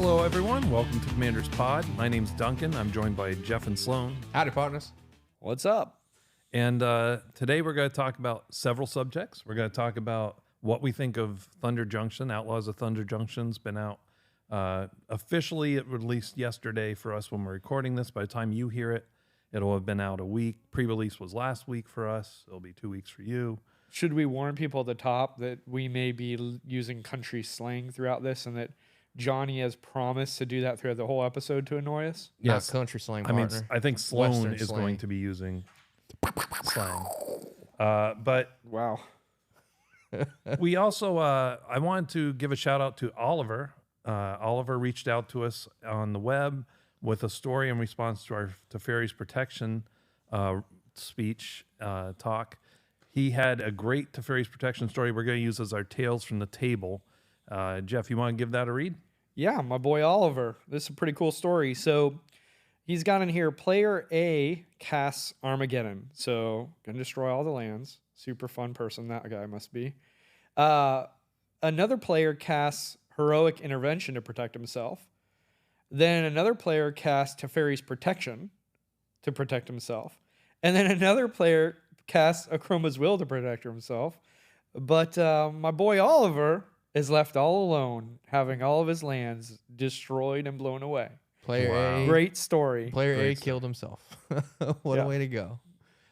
Hello, everyone. Welcome to Commander's Pod. My name's Duncan. I'm joined by Jeff and Sloan. Howdy, partners. What's up? And today we're going to talk about several subjects. We're going to talk about what we think of Thunder Junction. Outlaws of Thunder Junction's been out. Officially, it released yesterday for us when we're recording this. By the time you hear it, it'll have been out a week. Pre-release was last week for us. It'll be 2 weeks for you. Should we warn people at the top that we may be using country slang throughout this and that Johnny has promised to do that throughout the whole episode to annoy us? Yes. Not country slang, partner. I think Sloan Western is slang. going to be using slang. But Wow. we also, I wanted to give a shout out to Oliver. Oliver reached out to us on the web with a story in response to our Teferi's Protection speech talk. He had a great Teferi's Protection story we're going to use as our Tales from the Table. Jeff, you want to give that a read? Yeah, my boy Oliver. This is a pretty cool story. So he's got in here, player A casts Armageddon. So gonna destroy all the lands. Super fun person that guy must be. Another player casts Heroic Intervention to protect himself. Then another player casts Teferi's Protection to protect himself. And then another player casts Akroma's Will to protect himself. But my boy Oliver is left all alone, having all of his lands destroyed and blown away. Player A. Great story. Player Great A story. killed himself. What a way to go.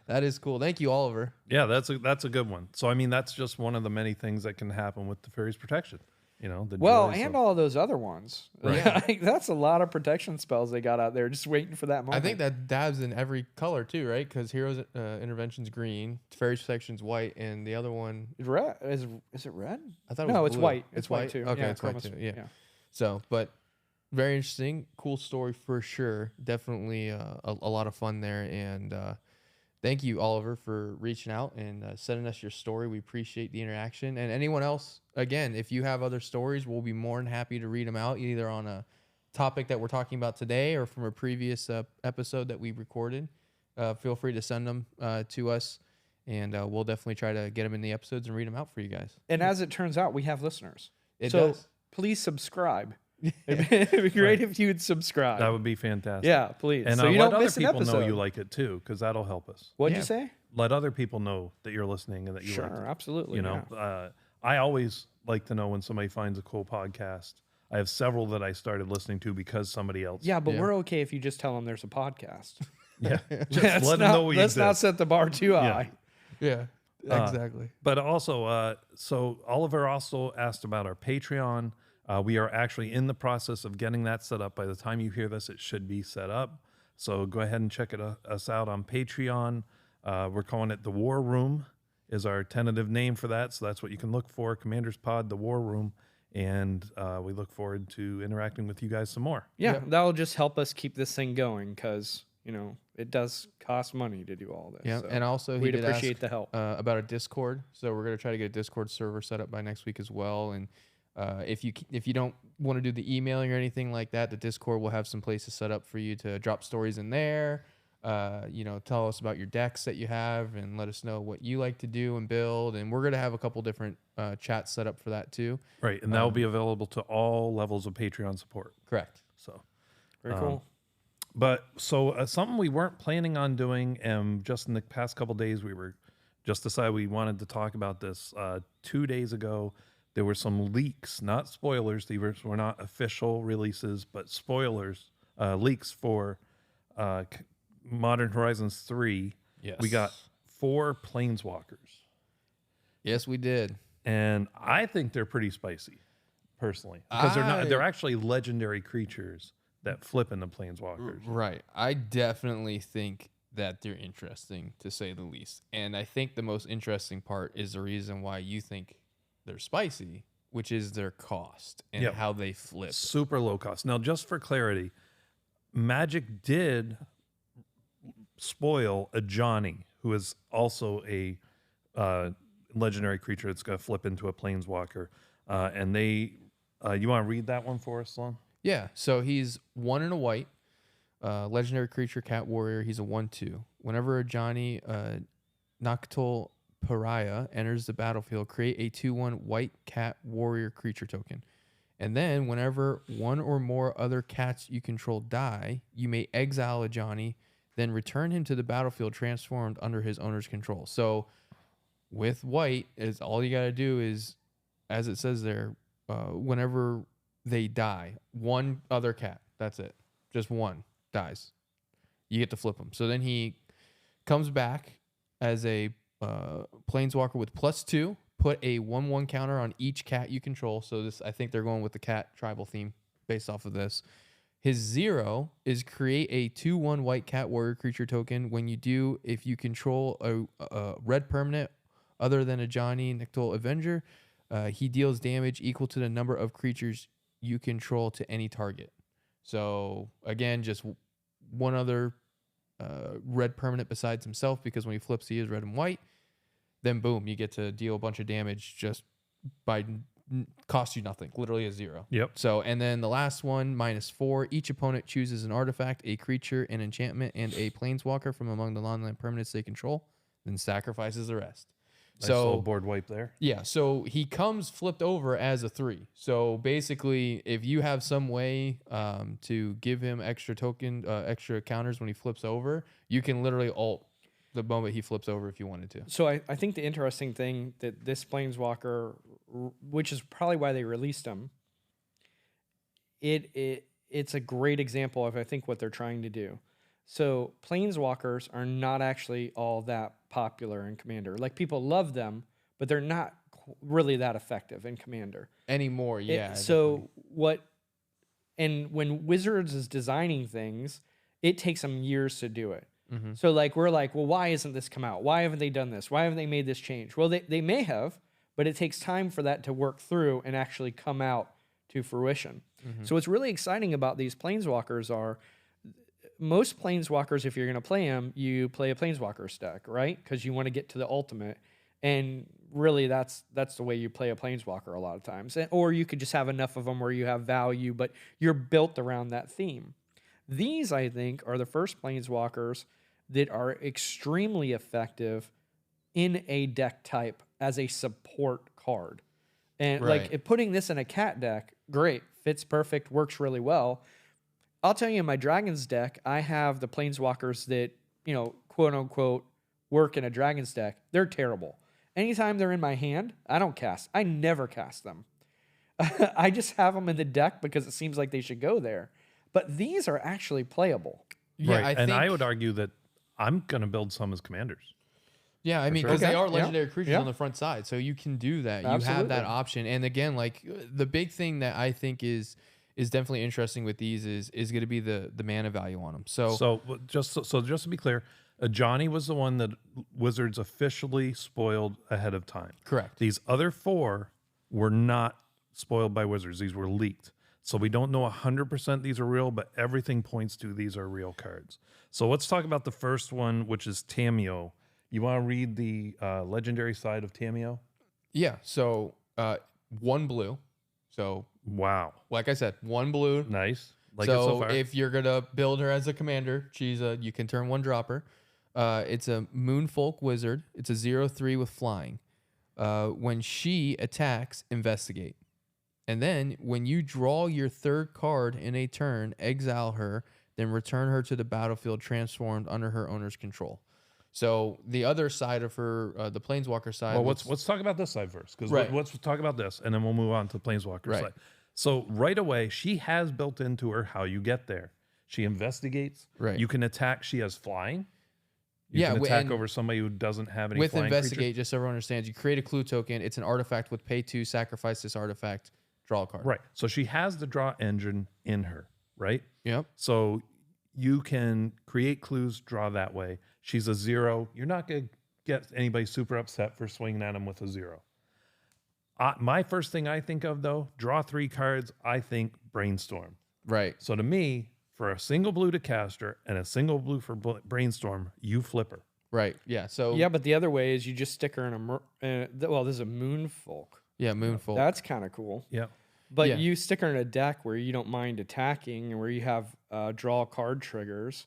That is cool. Thank you, Oliver. Yeah, that's a good one. So, I mean, that's just one of the many things that can happen with Teferi's Protection. You know, the Well, joys and of- all those other ones. Right. Yeah, that's a lot of protection spells they got out there just waiting for that moment. I think that dabs in every color too, right? Because Heroes Intervention's green, Fairy's Protection's white, and the other one, Is red. Is it red? I thought it No, was it's blue. white. It's white too. Okay, Yeah, it's white Chroma's- too. Yeah. So, but very interesting, cool story for sure. Definitely a lot of fun there. And thank you, Oliver, for reaching out and sending us your story. We appreciate the interaction. And anyone else, again, if you have other stories, we'll be more than happy to read them out, either on a topic that we're talking about today or from a previous episode that we recorded. Feel free to send them to us, and we'll definitely try to get them in the episodes and read them out for you guys. And as it turns out, we have listeners. It so does. please subscribe. It'd be great if you'd subscribe. that would be fantastic. Yeah, please. And so you let don't other miss an people episode. know you like it too, because that'll help us. What'd Yeah. you say? Let other people know that you're listening and that you like Sure, it. absolutely. You know, I always like to know when somebody finds a cool podcast. I have several that I started listening to because somebody else. Yeah, but Yeah. we're okay if you just tell them there's a podcast. Yeah. Just Let's let them know we Let's not exist. set the bar too Yeah. high. Yeah, exactly. But also, so Oliver also asked about our Patreon. We are actually in the process of getting that set up. By the time you hear this, it should be set up. So go ahead and check us out on Patreon. We're calling it The War Room is our tentative name for that. So that's what you can look for. Commander's Pod, The War Room. And we look forward to interacting with you guys some more. Yeah, Yep. that'll just help us keep this thing going because, it does cost money to do all this. Yeah, so and also he we'd did appreciate ask, the help. about a Discord. So we're gonna try to get a Discord server set up by next week as well. And if you don't want to do the emailing or anything like that, the Discord will have some places set up for you to drop stories in there. Tell us about your decks that you have and let us know what you like to do and build. And we're gonna have a couple different chats set up for that too. Right. And that will be available to all levels of Patreon support. Correct. So. Very cool. But so something we weren't planning on doing, and just in the past couple days, we were just decided we wanted to talk about this. 2 days ago, there were some leaks, not spoilers. These were not official releases, but spoilers, leaks for Modern Horizons 3. Yes. We got 4 planeswalkers, Yes, we did. and I think they're pretty spicy, personally, because they're actually legendary creatures that flip into planeswalkers. Right. I definitely think that they're interesting, to say the least. And I think the most interesting part is the reason why you think they're spicy, which is their cost and Yep. how they flip. Super low cost. Now, just for clarity, Magic did spoil a Johnny, who is also a legendary creature that's going to flip into a planeswalker. And they, you want to read that one for us, Sloan? Yeah. So he's 1 and a white, legendary creature, cat warrior. He's a 1/2. Whenever a Johnny Noctul Pariah enters the battlefield, create a 2/1 white cat warrior creature token. And then whenever one or more other cats you control die, you may exile a Johnny, then return him to the battlefield transformed under his owner's control. So with white, is all you got to do is, as it says there, whenever they die, one other cat, that's it. Just one dies. You get to flip him. So then he comes back as a planeswalker with +2. Put a 1/1 counter on each cat you control. So this, I think they're going with the cat tribal theme based off of this. His 0 is create a 2/1 white cat warrior creature token. When you do, if you control a red permanent other than a Johnny Nictol Avenger, he deals damage equal to the number of creatures you control to any target. So again, just one other red permanent besides himself, because when he flips, he is red and white. Then boom, you get to deal a bunch of damage just by cost you nothing, literally a 0. Yep. So, and then the last one, -4. Each opponent chooses an artifact, a creature, an enchantment, and a planeswalker from among the non-land permanents they control, then sacrifices the rest. Nice little board wipe there. Yeah, so he comes flipped over as a 3. So basically, if you have some way to give him extra extra counters when he flips over, you can literally ult the moment he flips over if you wanted to. So I think the interesting thing that this Planeswalker, which is probably why they released him, it's a great example of, I think, what they're trying to do. So Planeswalkers are not actually all that popular in Commander. Like, people love them, but they're not really that effective in Commander Anymore, yeah. When Wizards is designing things, it takes them years to do it. Mm-hmm. So like, we're like, well, why isn't this come out? Why haven't they done this? Why haven't they made this change? Well, they may have, but it takes time for that to work through and actually come out to fruition. Mm-hmm. So what's really exciting about these Planeswalkers are, most Planeswalkers, if you're going to play them, you play a Planeswalker stack, right? Because you want to get to the ultimate. And really, that's the way you play a Planeswalker a lot of times. Or you could just have enough of them where you have value, but you're built around that theme. These, I think, are the first Planeswalkers that are extremely effective in a deck type as a support card. And like, putting this in a cat deck, great, fits perfect, works really well. I'll tell you, in my Dragons deck, I have the Planeswalkers that, quote unquote, work in a Dragons deck. They're terrible. Anytime they're in my hand, I don't cast. I never cast them. I just have them in the deck because it seems like they should go there. But these are actually playable. Yeah, right. I would argue that I'm going to build some as commanders. Yeah, I mean, sure. because they Okay, are legendary creatures yeah. on the front side, so you can do that. You Absolutely. have that option. And again, like, the big thing that I think is definitely interesting with these is going to be the mana value on them. So just to be clear, Johnny was the one that Wizards officially spoiled ahead of time. correct. These other 4 were not spoiled by Wizards. These were leaked. So we don't know 100% these are real, but everything points to these are real cards. So let's talk about the first one, which is Tameo. You want to read the legendary side of Tameo? Yeah, so 1 blue. So, Wow. like I said, 1 blue. Nice. Like it so So far. if you're gonna build her as a commander, you can turn 1 dropper. It's a Moonfolk Wizard. It's a 0/3 with flying. When she attacks, investigate. And then when you draw your 3rd card in a turn, exile her, then return her to the battlefield transformed under her owner's control. So the other side of her, the Planeswalker side. Well, let's talk about this side first, because Right. let's talk about this, and then we'll move on to the Planeswalker Right. side. So right away, she has built into her how you get there. She investigates. Right. You can attack. She has flying. You Yeah, can attack and over somebody who doesn't have any with flying investigate, creatures. just so everyone understands, you create a clue token. It's an artifact with pay 2, sacrifice this artifact, draw a card. Right. So she has the draw engine in her, right? Yep. So you can create clues, draw that way. She's a 0. You're not going to get anybody super upset for swinging at him with a 0. My first thing I think of, though, draw 3 cards, I think Brainstorm. Right. So to me, for a single blue to cast her and a single blue for Brainstorm, you flip her. Right. Yeah. So Yeah, but the other way is you just stick her in well, this is a Moonfolk. yeah, Moonfolk. That's kind of cool. Yeah. But Yeah. you stick her in a deck where you don't mind attacking and where you have draw card triggers,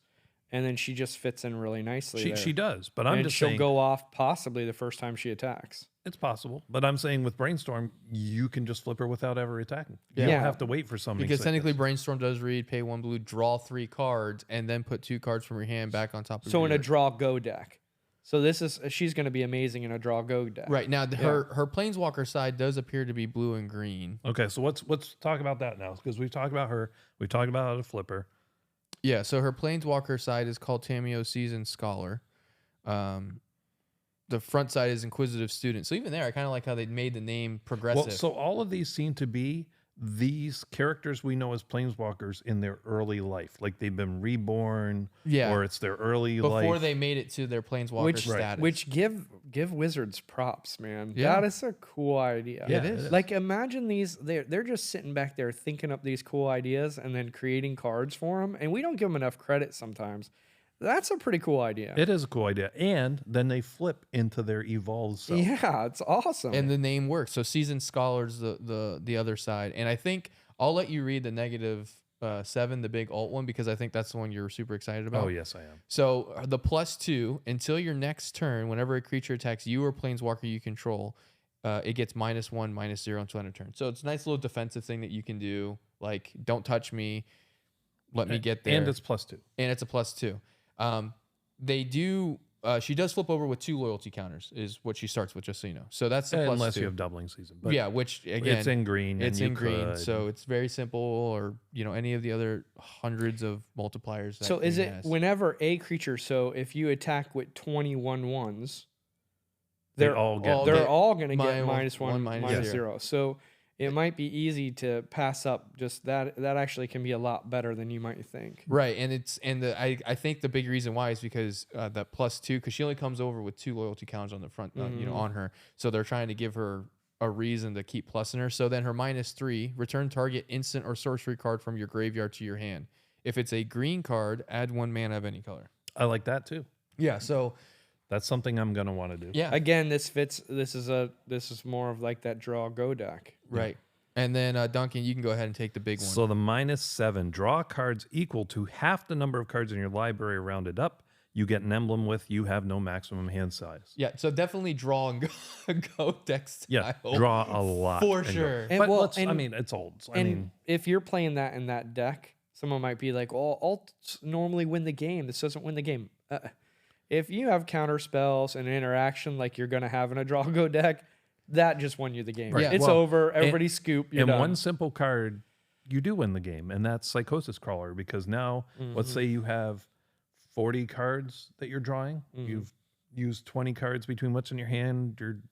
and then she just fits in really nicely. She does, but I'm and just she'll saying. go off possibly the first time she attacks. It's possible, but I'm saying with Brainstorm, you can just flip her without ever attacking. You Yeah. don't have to wait for something. Because technically, Brainstorm does read, pay 1 blue, draw 3 cards, and then put 2 cards from your hand back on top of. So in a your... draw go deck. So she's going to be amazing in a draw go deck. Right now, her Planeswalker side does appear to be blue and green. Okay, so let's talk about that now because we've talked about her. We've talked about how to flip her. Yeah, so her Planeswalker side is called Tameo Seasoned Scholar. The front side is Inquisitive Student. So even there, I kind of like how they made the name progressive. Well, so all of these seem to be these characters we know as Planeswalkers in their early life. Like they've been reborn, or it's their early life. Before they made it to their Planeswalker status. Which give Wizards props, man. Yeah. That is a cool idea. Yeah, it is. Like imagine these, they're just sitting back there thinking up these cool ideas and then creating cards for them. And we don't give them enough credit sometimes. That's a pretty cool idea. It is a cool idea. And then they flip into their evolved self. Yeah, it's awesome. And the name works. So Seasoned Scholar's the other side. And I think I'll let you read the -7, the big alt one, because I think that's the one you're super excited about. Oh, yes, I am. So the +2, until your next turn, whenever a creature attacks you or Planeswalker you control, it gets -1, -0 until end of turn. So it's a nice little defensive thing that you can do. Like, don't touch me. Let me get there. And it's +2. And it's a +2. They do. She does flip over with 2 loyalty counters, is what she starts with, just so you know. So that's the +2. Unless you have doubling season. But yeah, which again, it's in green. It's and in green, could. so it's very simple. Or any of the other hundreds of multipliers. That so is game it has. whenever a creature? So if you attack with 21 ones, They all get. they're all going to get -1, -1, -0. So it might be easy to pass up just that. That actually can be a lot better than you might think. Right, and I think the big reason why is because that +2, because she only comes over with 2 loyalty counters on the front, on her. So they're trying to give her a reason to keep plussing her. So then her -3, return target instant or sorcery card from your graveyard to your hand. If it's a green card, add 1 mana of any color. I like that too. Yeah, so That's something I'm going to want to do. yeah, Again, this fits. This is more of like that draw go deck. right. And then Duncan, you can go ahead and take the big one. So the -7, draw cards equal to half the number of cards in your library rounded up. You get an emblem with you have no maximum hand size. Yeah, so definitely draw and go deck style. Yeah, draw a lot. For and go. sure. And But well, let's, I and- mean, it's old. So, I And mean, if you're playing that in that deck, someone might be like, "Well, alts normally win the game. This doesn't win the game." If you have counter spells and interaction like you're gonna have in a draw go deck, that just won you the game. Right. It's Well, over. Everybody scoop. You're in done. one simple card, you do win the game, and that's Psychosis Crawler. Because now, let's say you have 40 cards that you're drawing. You've used 20 cards between what's in your hand, your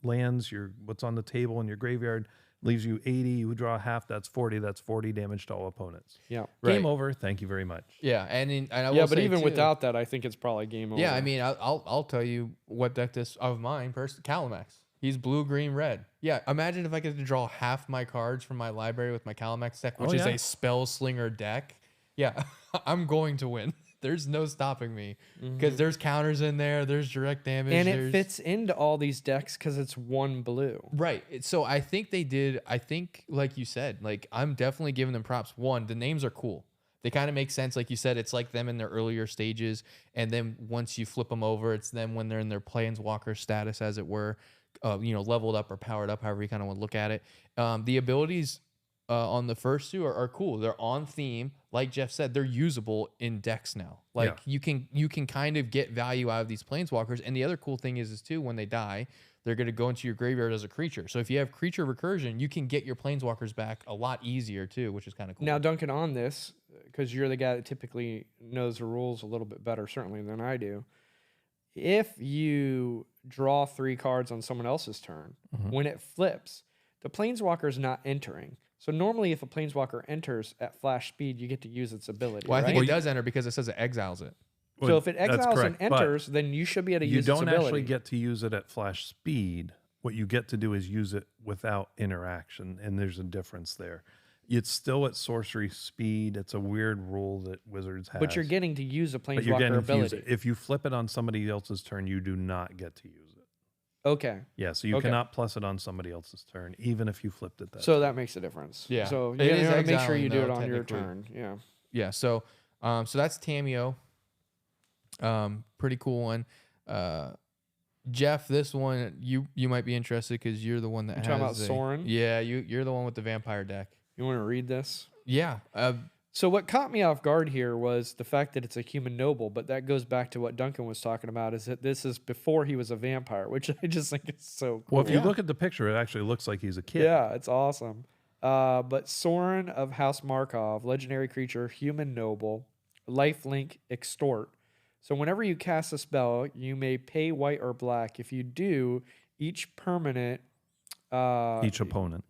lands, your what's on the table, and your graveyard. Leaves you 80. You draw half. That's 40. That's 40 damage to all opponents. Yeah. Game Right. over. Thank you very much. Yeah, and I will Yeah, but say, even too, without that, I think it's probably game over. yeah, I mean, I'll tell you what deck this of mine. Calamax. He's blue, green, red. Yeah, imagine if I get to draw half my cards from my library with my Calamax deck, which is a spell slinger deck. Yeah, I'm going to win. There's no stopping me because there's counters in there. There's direct damage. and it fits into all these decks because it's one blue. Right. So I think they did. I think, like you said, like I'm definitely giving them props. One, the names are cool. They kind of make sense. Like you said, it's like them in their earlier stages. And then once you flip them over, it's them when they're in their Planeswalker status, as it were, leveled up or powered up, however you kind of want to look at it. The abilities on the first 2 are cool. They're on theme. Like Jeff said, they're usable in decks now. Like you can kind of get value out of these Planeswalkers. And the other cool thing is too, when they die, they're going to go into your graveyard as a creature. So if you have creature recursion, you can get your Planeswalkers back a lot easier too, which is kind of cool. Now, Duncan, on this, because you're the guy that typically knows the rules a little bit better, certainly, than I do. If you draw 3 cards on someone else's turn, when it flips, the Planeswalker is not entering. So normally, if a Planeswalker enters at flash speed, you get to use its ability. Well, I think right? it does enter because it says it exiles it. So if it That's exiles and correct, but enters, then you should be able to you use don't its ability. actually get to use it at flash speed. What you get to do is use it without interaction, and there's a difference there. It's still at sorcery speed. It's a weird rule that Wizards has. But you're getting to use a But you're Planeswalker getting to use ability. it. If you flip it on somebody else's turn, you do not get to use it. Okay. Yeah, so you Okay. cannot plus it on somebody else's turn, even if you flipped it that. So that makes a difference. Yeah. So It you is gotta make sure exiling, you do it though, on your technically. turn. Yeah. Yeah. So that's Tameo. Pretty cool one. Jeff, this one you might be interested because you're the one that You has talking about Soren? Yeah, you're the one with the vampire deck. You want to read this? Yeah. So what caught me off guard here was the fact that it's a human noble, but that goes back to what Duncan was talking about, is that this is before he was a vampire, which I just think is so cool. Well, if you look at the picture, it actually looks like he's a kid. Yeah, it's awesome. But Soren of House Markov, legendary creature, human noble, lifelink, extort. So whenever you cast a spell, you may pay white or black. If you do, each permanent, Each opponent.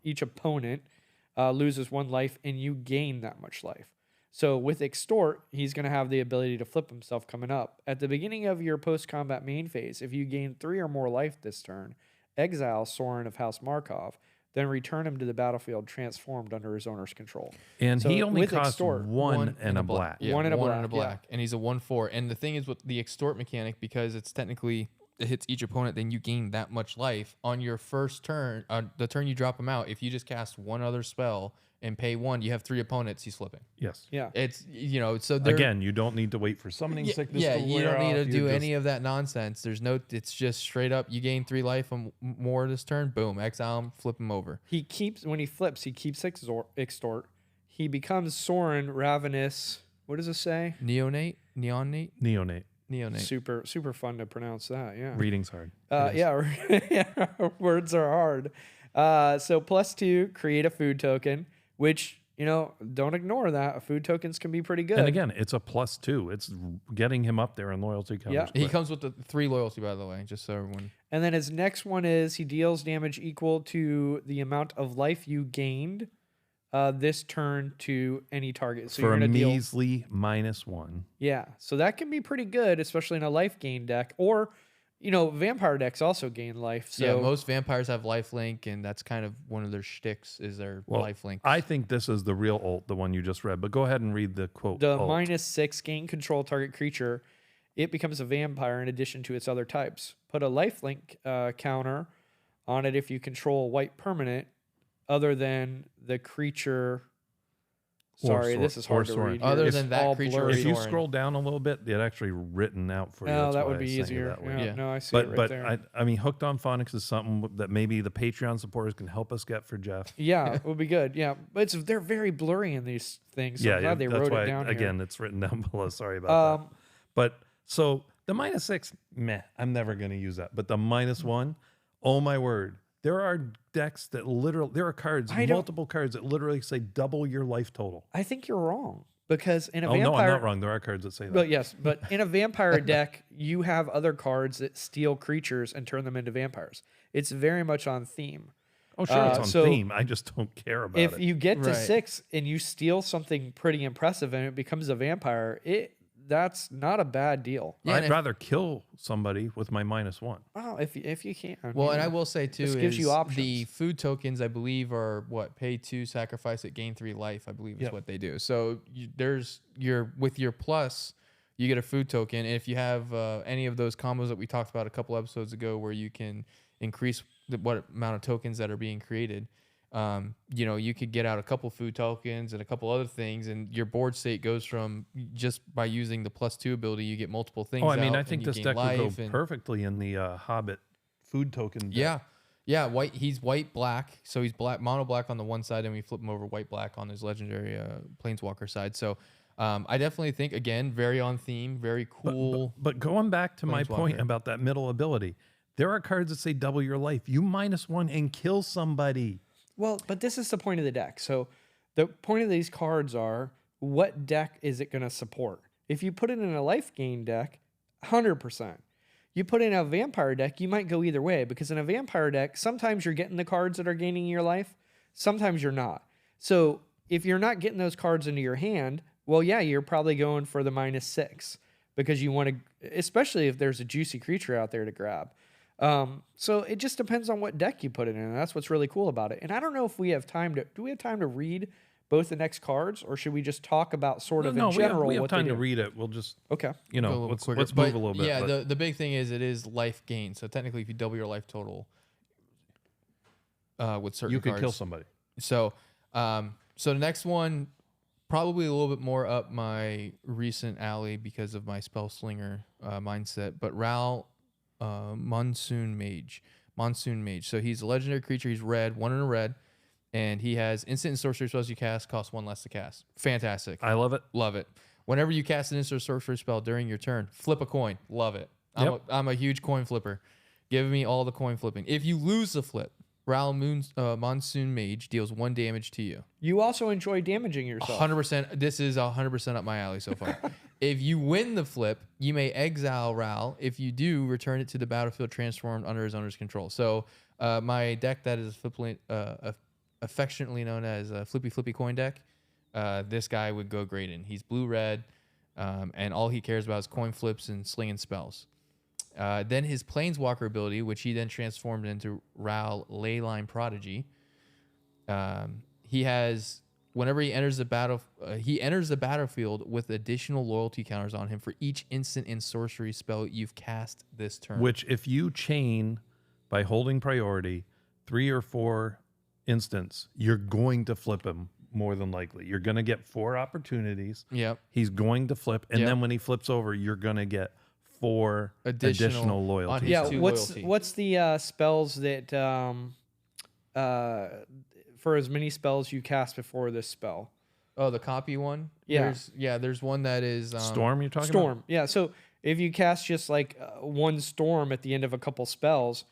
Loses 1 life, and you gain that much life. So with extort, he's going to have the ability to flip himself coming up. At the beginning of your post-combat main phase, if you gain 3 or more life this turn, exile Soren of House Markov, then return him to the battlefield transformed under his owner's control. And So he only with costs extort, one and a black. Yeah, One and a black, black, and he's a 1/4. And the thing is with the extort mechanic, because it's technically it hits each opponent, then you gain that much life on your first turn. The turn you drop him out, if you just cast one other spell and pay 1, you have 3 opponents. He's flipping. Yes. Yeah. It's so Again, you don't need to wait for summoning sickness. yeah, to you wear don't need off. to do any of that nonsense. There's no. It's just straight up. You gain 3 life and more this turn. Boom, exile him, flip him over. He keeps, when he flips, he keeps extort. He becomes Soren, ravenous. What does it say? Neonate. Super, super fun to pronounce that. Yeah. Reading's hard. Yeah, words are hard. So +2, create a food token, which, don't ignore that. Food tokens can be pretty good. And again, it's a +2. It's getting him up there in loyalty counters. Yeah. He comes with the 3 loyalty, by the way, just so everyone. And then his next one is he deals damage equal to the amount of life you gained this turn to any target. So for you're a going to deal. measly -1. Yeah. So that can be pretty good, especially in a life gain deck. Or, vampire decks also gain life. So Yeah, most vampires have lifelink, and that's kind of one of their shticks is their lifelink. I think this is the real ult, the one you just read. But go ahead and read the quote. the ult. -6 gain control target creature. It becomes a vampire in addition to its other types. Put a lifelink counter on it if you control a white permanent other than the creature. Sorry, this is hard to Soren. read. Other here. than It's that all creature, blurry. If you Soren. scroll down a little bit, it actually written out for you. Oh, That's that why would I be sent you easier. that way. Yeah, Yeah. no, I see it right there. I mean, Hooked on Phonics is something that maybe the Patreon supporters can help us get for Jeff. Yeah, it would be good. Yeah, but they're very blurry in these things. So I'm glad they that's wrote why, it down here. again, it's written down below. Sorry about that. But so the -6, meh, I'm never going to use that. But the -1, oh my word. There are decks that there are cards, multiple cards that literally say double your life total. I think you're wrong because in a Oh, vampire. no, I'm not wrong. There are cards that say that. But yes, but in a vampire deck, you have other cards that steal creatures and turn them into vampires. It's very much on theme. Oh, sure, it's on so theme. I just don't care about If it. you get to Right. 6 and you steal something pretty impressive and it becomes a vampire, that's not a bad deal. Yeah, and I'd rather kill somebody with my -1. Well, if you can. Well, and I will say too, This gives you is options. the food tokens, I believe, are pay 2, sacrifice it, gain 3 life. I believe is what they do. So with your plus, you get a food token, and if you have any of those combos that we talked about a couple episodes ago, where you can increase what amount of tokens that are being created. You could get out a couple food tokens and a couple other things, and your board state goes from just by using the +2 ability, you get multiple things. Oh, I mean, out I think and you this gain deck would life go and- perfectly in the Hobbit food token deck. Yeah, white. He's white black, so he's mono black on the one side, and we flip him over white black on his legendary planeswalker side. So I definitely think again very on theme, very cool. But going back to my point Planeswalker. about that middle ability, there are cards that say double your life. You -1 and kill somebody. Well, but this is the point of the deck. So the point of these cards are what deck is it going to support? If you put it in a life gain deck, 100%. You put in a vampire deck, you might go either way because in a vampire deck, sometimes you're getting the cards that are gaining your life, sometimes you're not. So if you're not getting those cards into your hand, well, yeah, you're probably going for the -6 because you want to, especially if there's a juicy creature out there to grab. So it just depends on what deck you put it in. And that's what's really cool about it. And I don't know if we have time do we have time to read both the next cards or should we just talk about sort of in general we have what they time to do? read it. We'll just, Okay. Go a little let's quicker. move But a little bit. Yeah, but the big thing is it is life gain. So technically, if you double your life total with certain you could cards, kill somebody. So, so the next one, probably a little bit more up my recent alley because of my spell slinger mindset. But Ral Monsoon Mage. Monsoon Mage. So he's a legendary creature. He's red, 1 and a red, and he has instant and sorcery spells you cast cost 1 less to cast. Fantastic. I love it. Love it. Whenever you cast an instant or sorcery spell during your turn, flip a coin. Love it. I'm a huge coin flipper. Give me all the coin flipping. If you lose the flip, Monsoon Mage deals 1 damage to you. You also enjoy damaging yourself. 100%. This is 100% up my alley so far. If you win the flip, you may exile Ral. If you do, return it to the battlefield transformed under his owner's control. So my deck that is affectionately known as a Flippy Coin deck, this guy would go great in. He's blue-red, and all he cares about is coin flips and slinging spells. Then his Planeswalker ability, which he then transformed into Ral Leyline Prodigy. He has, whenever he enters the battlefield with additional loyalty counters on him for each instant and sorcery spell you've cast this turn. Which, if you chain by holding priority 3 or 4 instants, you're going to flip him more than likely. You're going to get 4 opportunities. Yep. He's going to flip, and then when he flips over, you're going to get 4 additional loyalties. Yeah, Two what's the spells that for as many spells you cast before this spell? Oh, the copy one? Yeah. There's one that is Storm, you're talking about? Storm. Yeah, so if you cast just like one storm at the end of a couple spells,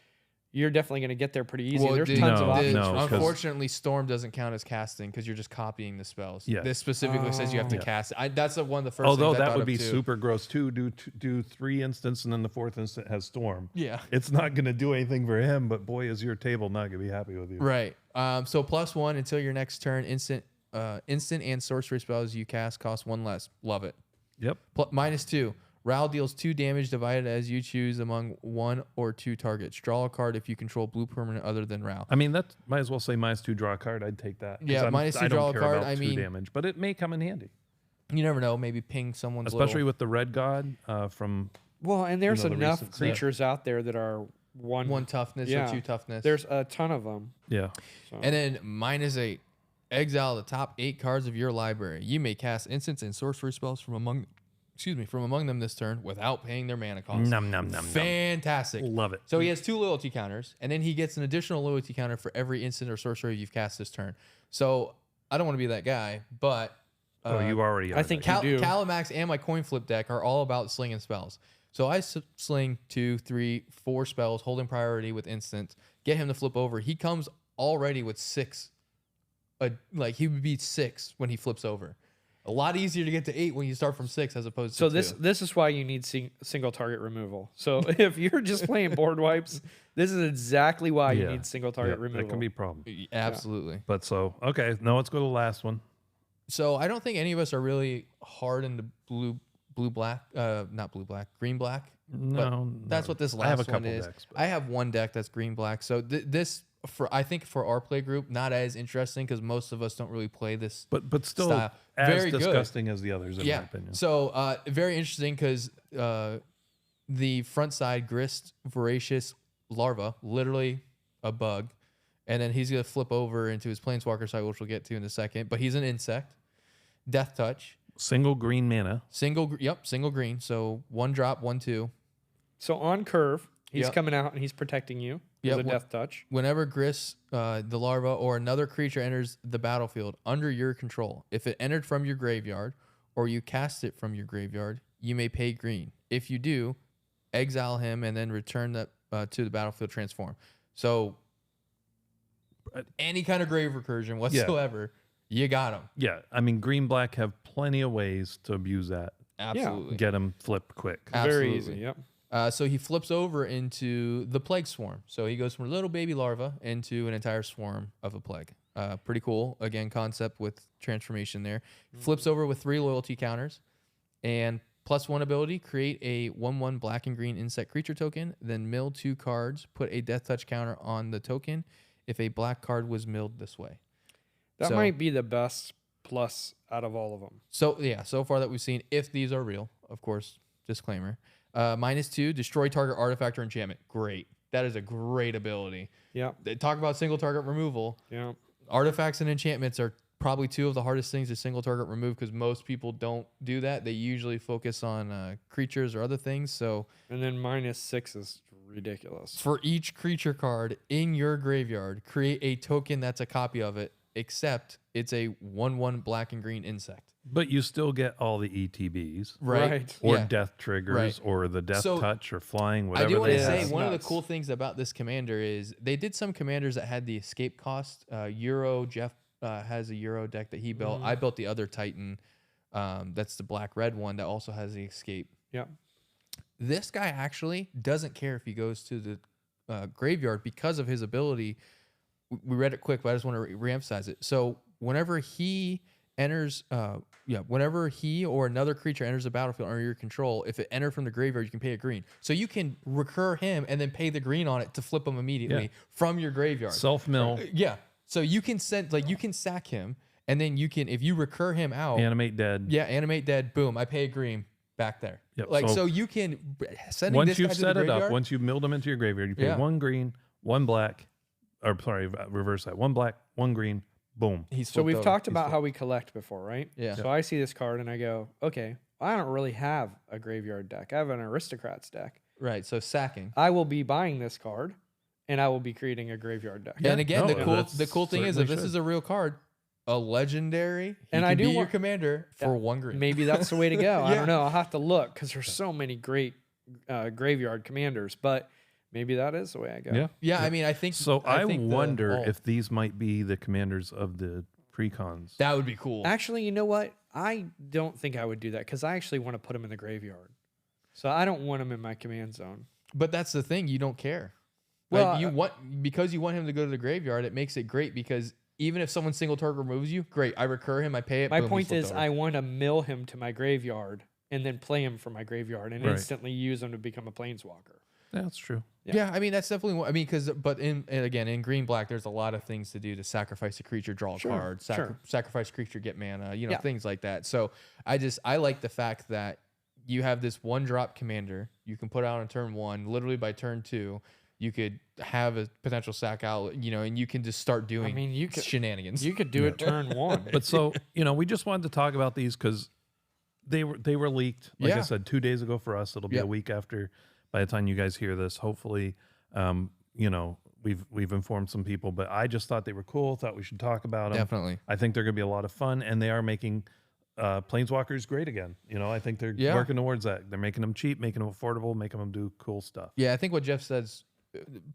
you're definitely going to get there pretty easy. Well, There's dude, tons of no, options. no. 'cause- Unfortunately, Storm doesn't count as casting because you're just copying the spells. Yeah. This specifically says you have to cast it. That's one of the first Although things I that thought would of be too. super gross too. Do 3 instants, and then the 4th instant has Storm. Yeah. It's not going to do anything for him, but boy, is your table not going to be happy with you. Right. So +1 until your next turn. Instant and sorcery spells you cast cost 1 less. Love it. Yep. -2. Ral deals 2 damage divided as you choose among 1 or 2 targets. Draw a card if you control blue permanent other than Ral. I mean, that might as well say -2 draw a card. I'd take that. 'Cause Yeah, -2 I don't draw a care card. about I 2 mean, damage, but it may come in handy, you never know. Maybe ping someone's especially with the Red God from. Well, and there's the enough recent set. creatures out there that are one toughness Yeah. or 2 toughness. There's a ton of them. Yeah. So. And then -8. Exile the top 8 cards of your library. You may cast instants and sorcery spells from among them this turn without paying their mana cost. Num num num. Fantastic. Love it. So he has 2 loyalty counters, and then he gets an additional loyalty counter for every instant or sorcery you've cast this turn. So I don't want to be that guy, but You already. I think you do. Calimax and my coin flip deck are all about slinging spells. So I sling 2, 3, 4 spells, holding priority with instant, get him to flip over. He comes already with 6. He would be 6 when he flips over. A lot easier to get to 8 when you start from 6 as opposed to 2. This is why you need single target removal. So if you're just playing board wipes, this is exactly why you need single target removal. That can be a problem. Absolutely. But okay, now let's go to the last one. So I don't think any of us are really hard into green black. No, That's what this last I have a one couple is. decks, but- I have one deck that's green black. So I think for our play group, not as interesting because most of us don't really play this. But still style. as Very good. disgusting as the others, in my opinion. So very interesting because the front side Grist Voracious Larva, literally a bug, and then he's gonna flip over into his Planeswalker side, which we'll get to in a second. But he's an insect. Death Touch. Single green mana. Single green. So 1 drop, 1/2. So on curve, he's Yep. coming out and he's protecting you. Yep. With a death touch. Whenever Grist, the larva, or another creature enters the battlefield under your control, if it entered from your graveyard or you cast it from your graveyard, you may pay green. If you do, exile him and then return that to the battlefield transform. So any kind of grave recursion whatsoever, you got him. Yeah, I mean, green black have plenty of ways to abuse that. Absolutely. Get them flipped quick. Very Absolutely. easy. Yep. So he flips over into the plague swarm. So he goes from a little baby larva into an entire swarm of a plague. Pretty cool. Again, concept with transformation there. Flips over with 3 loyalty counters and +1 ability. Create a 1/1 black and green insect creature token. Then mill 2 cards. Put a death touch counter on the token if a black card was milled this way. That might be the best plus out of all of them. So yeah, so far that we've seen, if these are real, of course, disclaimer. -2, destroy target artifact or enchantment. Great. That is a great ability. Yeah. They talk about single target removal. Yeah. Artifacts and enchantments are probably 2 of the hardest things to single target remove because most people don't do that. They usually focus on creatures or other things. So And then -6 is ridiculous. For each creature card in your graveyard, create a token that's a copy of it, except it's a 1/1 black and green insect. But you still get all the ETBs. Right. Or Yeah. death triggers, Right. or the death So, touch, or flying, I whatever do want they to have. say one of the Nuts. cool things about this commander is they did some commanders that had the escape cost. Euro Jeff has a Euro deck that he built. I built the other Titan. That's the black-red one that also has the escape. Yeah. This guy actually doesn't care if he goes to the graveyard because of his ability. We read it quick, but I just want to reemphasize it. So whenever he enters, whenever he or another creature enters the battlefield under your control, if it entered from the graveyard, you can pay a green. So you can recur him and then pay the green on it to flip him immediately from your graveyard. Self-mill, Yeah. So you can you can sack him, and then you can, if you recur him out, animate dead. animate dead, boom, I pay a green back there. Yep, Like, so so you can send Once this guy you've to the set it up, graveyard. once you've milled them into your graveyard, you pay Yeah. 1 green, 1 black, or sorry, reverse that. 1 black, 1 green, boom. He's So flipped we've over. talked He's about flipped. how we collect before, right? Yeah. So I see this card and I go, okay, I don't really have a graveyard deck. I have an aristocrats deck. Right. So sacking. I will be buying this card and I will be creating a graveyard deck. And again, no, the cool thing is, if this is a real card, a legendary, And and I I do be your want- commander for 1 green. Maybe that's the way to go. I Yeah. don't know. I'll have to look because there's so many great graveyard commanders, but maybe that is the way I go. Yeah. Yeah, I mean, I think So I think wonder if these might be the commanders of the precons. that would be cool. Actually, you know what? I don't think I would do that because I actually want to put them in the graveyard. So I don't want them in my command zone. But that's the thing, you don't care. Well, Like, because you want him to go to the graveyard, it makes it great because even if someone single target removes you, great. I recur him, I pay it. My boom, he's point flipped is, over. I want to mill him to my graveyard and then play him from my graveyard and Right. instantly use him to become a planeswalker. Yeah, that's true. Yeah, I mean that's definitely what I mean but and again in green black there's a lot of things to do to sacrifice a creature, draw a Sure, card, sure. sacrifice creature, get mana, Yeah. things like that. So I like the fact that you have this 1-drop commander you can put out on turn 1, literally by turn 2 you could have a potential sack out, and you can just start doing you could shenanigans. You could do it turn 1. But so, we just wanted to talk about these because they were leaked. Like I Yeah. said, 2 days ago for us. It'll be Yep. a week after by the time you guys hear this. Hopefully, we've informed some people. But I just thought they were cool. Thought we should talk about them. Definitely. I think they're going to be a lot of fun, and they are making planeswalkers great again. I think they're working towards that. They're making them cheap, making them affordable, making them do cool stuff. Yeah, I think what Jeff said's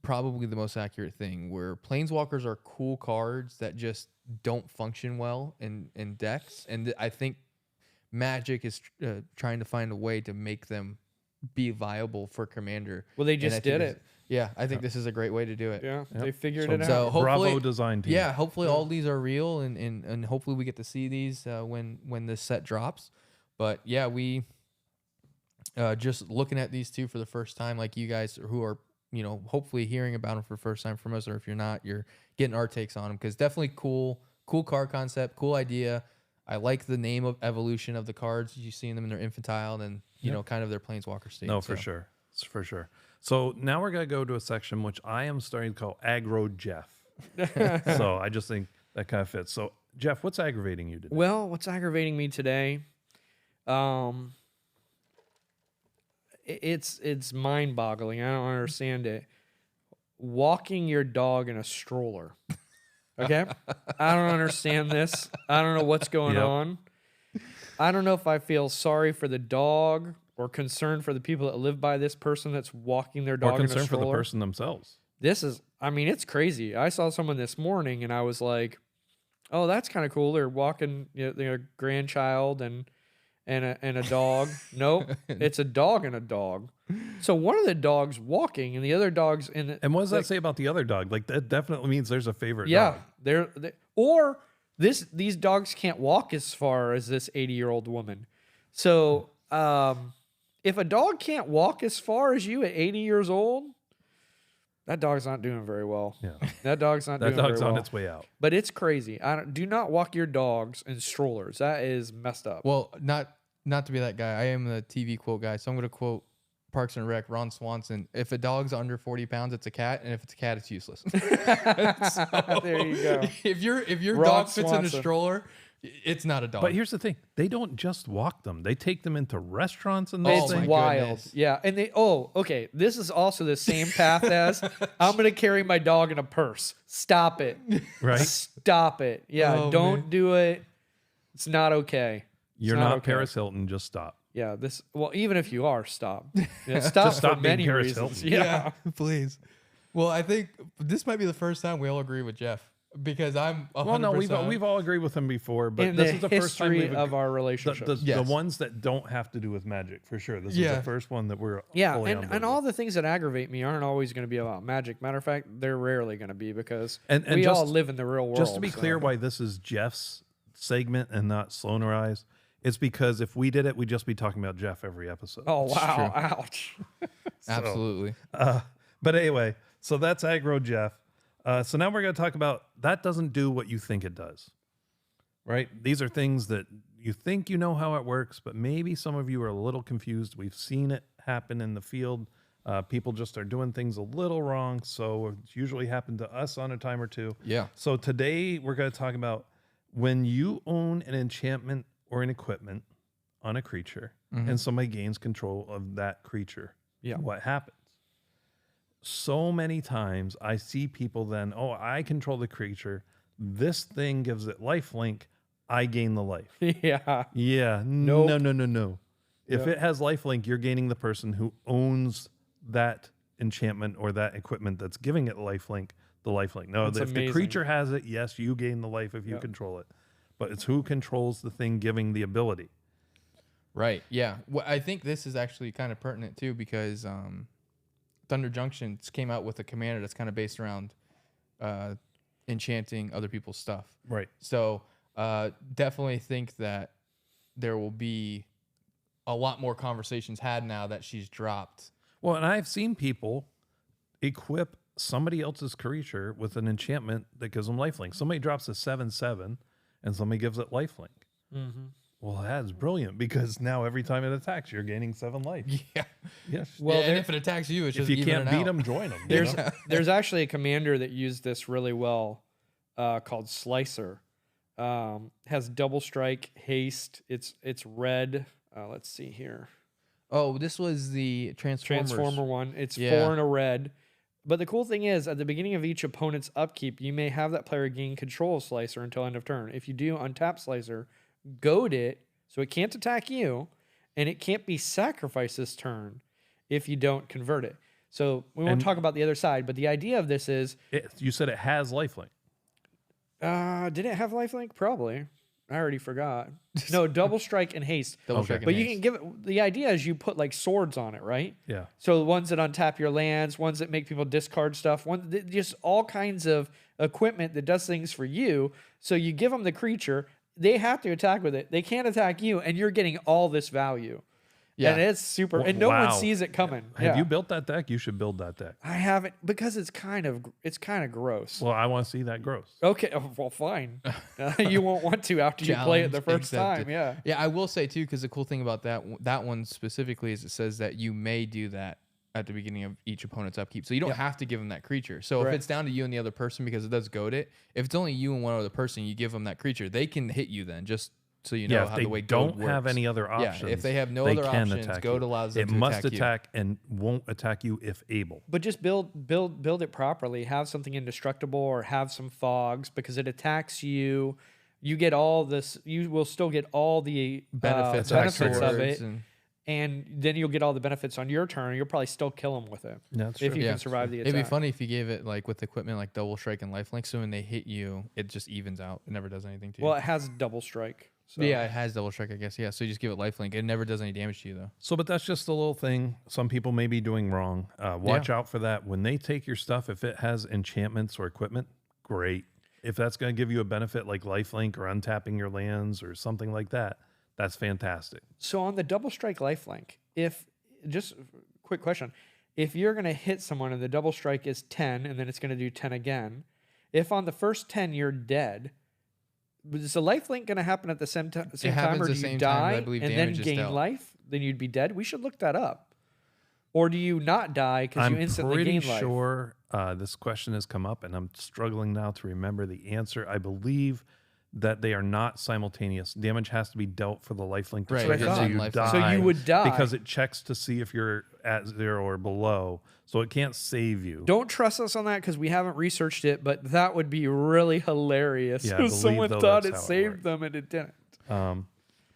probably the most accurate thing, where planeswalkers are cool cards that just don't function well in decks, and I think Magic is trying to find a way to make them be viable for Commander. Well, they And I just think did this- it. Yeah, I think this is a great way to do it. Yeah, Yep. they figured So- it out. So hopefully, Bravo design team. yeah, hopefully all these are real, and hopefully we get to see these when this set drops. But yeah, we just looking at these two for the first time, like you guys who are hopefully hearing about them for the first time from us, or if you're not, you're getting our takes on them, because definitely cool card concept, cool idea. I like the name of evolution of the cards. You seeing them in their infantile and kind of their planeswalker state. No, for So, sure. It's for sure. So now we're going to go to a section which I am starting to call Aggro Jeff. So I just think that kind of fits. So, Jeff, what's aggravating you today? Well, what's aggravating me today? It's mind-boggling. I don't understand it. Walking your dog in a stroller. Okay? I don't understand this. I don't know what's going Yep. on. I don't know if I feel sorry for the dog or concerned for the people that live by this person that's walking their dog Or in a concern for stroller. the person themselves. This is, it's crazy. I saw someone this morning and I was like, oh, that's kind of cool. They're walking their grandchild and a dog. Nope, it's a dog and a dog. So one of the dogs walking and the other dog's in the, And what does that say about the other dog? Like, that definitely means there's a favorite yeah, dog. or these dogs can't walk as far as this 80-year-old woman. So if a dog can't walk as far as you at 80 years old, that dog's not doing very well. Yeah. That dog's not That doing dog's very on well. its way out. But it's crazy. Do not walk your dogs in strollers. That is messed up. Well, not to be that guy. I am the TV quote guy, so I'm going to quote Parks and Rec, Ron Swanson. If a dog's under 40 pounds, it's a cat, and if it's a cat, it's useless. There you go. If your Ron dog fits in a Swanson. stroller, It's not a dog. But here's the thing: they don't just walk them; they take them into restaurants and It's those my things. wild. goodness. Yeah. And okay. This is also the same path as I'm going to carry my dog in a purse. Stop it. Right? Stop it. Yeah. Oh, don't man. do it. It's not okay. It's You're not okay. Paris Hilton. Just stop. Yeah. Well, even if you are, stop. Yeah, stop Just stop for being many Paris reasons. Hilton. Yeah. please. Well, I think this might be the first time we all agree with Jeff because I'm 100%. Well, no, we've all agreed with him before, but In this the is the first time history we've of our the, relationship. the Yes. ones that don't have to do with magic for sure. This is Yeah. the first one that we're Yeah, fully on and board all with. the things that aggravate me aren't always going to be about magic. Matter of fact, they're rarely going to be because And we all just- live in the real world. Just to be so- clear, why this is Jeff's segment and not Sloan or I's, it's because if we did it, we'd just be talking about Jeff every episode. Oh wow! true. Ouch. Absolutely. But anyway, so that's aggro Jeff. So now we're going to talk about that doesn't do what you think it does, right? These are things that you think you know how it works, but maybe some of you are a little confused. We've seen it happen in the field. People just are doing things a little wrong. So it's usually happened to us on a time or two. Yeah. So today we're going to talk about when you own an enchantment or an equipment on a creature and somebody gains control of that creature. Yeah. What happens? So many times I see people then, I control the creature. This thing gives it lifelink. I gain the life. Yeah. Yeah. Nope. No. If Yep. it has lifelink, you're gaining the person who owns that enchantment or that equipment that's giving it lifelink, the lifelink. No, That's if the amazing. creature has it, yes, you gain the life if you Yep. control it. But it's who controls the thing giving the ability. Right. Yeah. Well, I think this is actually kind of pertinent too because Thunder Junction came out with a commander that's kind of based around enchanting other people's stuff. Right. So definitely think that there will be a lot more conversations had now that she's dropped. Well, and I've seen people equip somebody else's creature with an enchantment that gives them lifelink. Somebody drops a 7/7 and somebody gives it lifelink. Mm-hmm. Well, that's brilliant because now every time it attacks, you're gaining 7 life. Yeah. Yes. Well, and there- if it attacks you, it's if just you even can't it beat out. them, join them. There's actually a commander that used this really well called Slicer. Has double strike, haste. It's red. Let's see here. Oh, this was the Transformers. Transformer one. It's Yeah. 4 and a red. But the cool thing is, at the beginning of each opponent's upkeep, you may have that player gain control of Slicer until end of turn. If you do, untap Slicer, goad it, so it can't attack you, and it can't be sacrificed this turn if you don't convert it. So we won't And- talk about the other side, but the idea of this is, You said it has lifelink. did it have lifelink? Probably. I already forgot. No, double strike and haste. Double Okay. strike and But you haste. can give it, the idea is you put like swords on it, right? Yeah. So the ones that untap your lands, ones that make people discard stuff, just all kinds of equipment that does things for you. So you give them the creature, they have to attack with it. They can't attack you, and you're getting all this value. Yeah. And it's super, Well, and no one wow. sees it coming. Have Yeah. you built that deck? You should build that deck. I haven't because it's kind of gross. Well, I want to see that gross. Okay, well, fine. You won't want to after you play it the Challenge first accepted. time. Yeah. Yeah, I will say too, because the cool thing about that one specifically is it says that you may do that at the beginning of each opponent's upkeep. So you don't have to give them that creature. So Right. if it's down to you and the other person, because it does goad it, if it's only you and one other person, you give them that creature, they can hit you then, just so you know Yeah, if how they the way goad don't have works. any other Yeah, options. if they have no they other can options, attack goad you. allows them it to must attack you. attack and won't attack you if able. But just build it properly. Have something indestructible or have some fogs because it attacks you. You get all this. You will still get all the benefits, benefits of afterwards, it, and and then you'll get all the benefits on your turn. You'll probably still kill them with it That's if true. you Yeah. can survive the attack. it'd be funny if you gave it like with equipment like double strike and lifelink. So when they hit you, it just evens out. It never does anything to you. Well, it has double strike. So. Yeah, it has double strike, I guess. Yeah, so you just give it lifelink. It never does any damage to you, though. So, but that's just a little thing some people may be doing wrong. Watch out for that. When they take your stuff, if it has enchantments or equipment, great. If that's going to give you a benefit like lifelink or untapping your lands or something like that, that's fantastic. So on the double strike lifelink, if just quick question, if you're going to hit someone and the double strike is 10 and then it's going to do 10 again, if on the first 10 you're dead, is the lifelink going to happen at the same time, happens or the do you same time that I die believe and then damage is gain dealt. life? Then you'd be dead. We should look that up. Or do you not die because you I'm instantly pretty gain life? sure this question has come up, and I'm struggling now to remember the answer. I believe that they are not simultaneous. Damage has to be dealt for the lifelink to Right, trigger, it's so in you lifelink. die. So you would die. because it checks to see if you're at 0 or below, so it can't save you. Don't trust us on that because we haven't researched it, but that would be really hilarious Yeah, I if believe, someone though, thought that's it how it saved works. them and it didn't.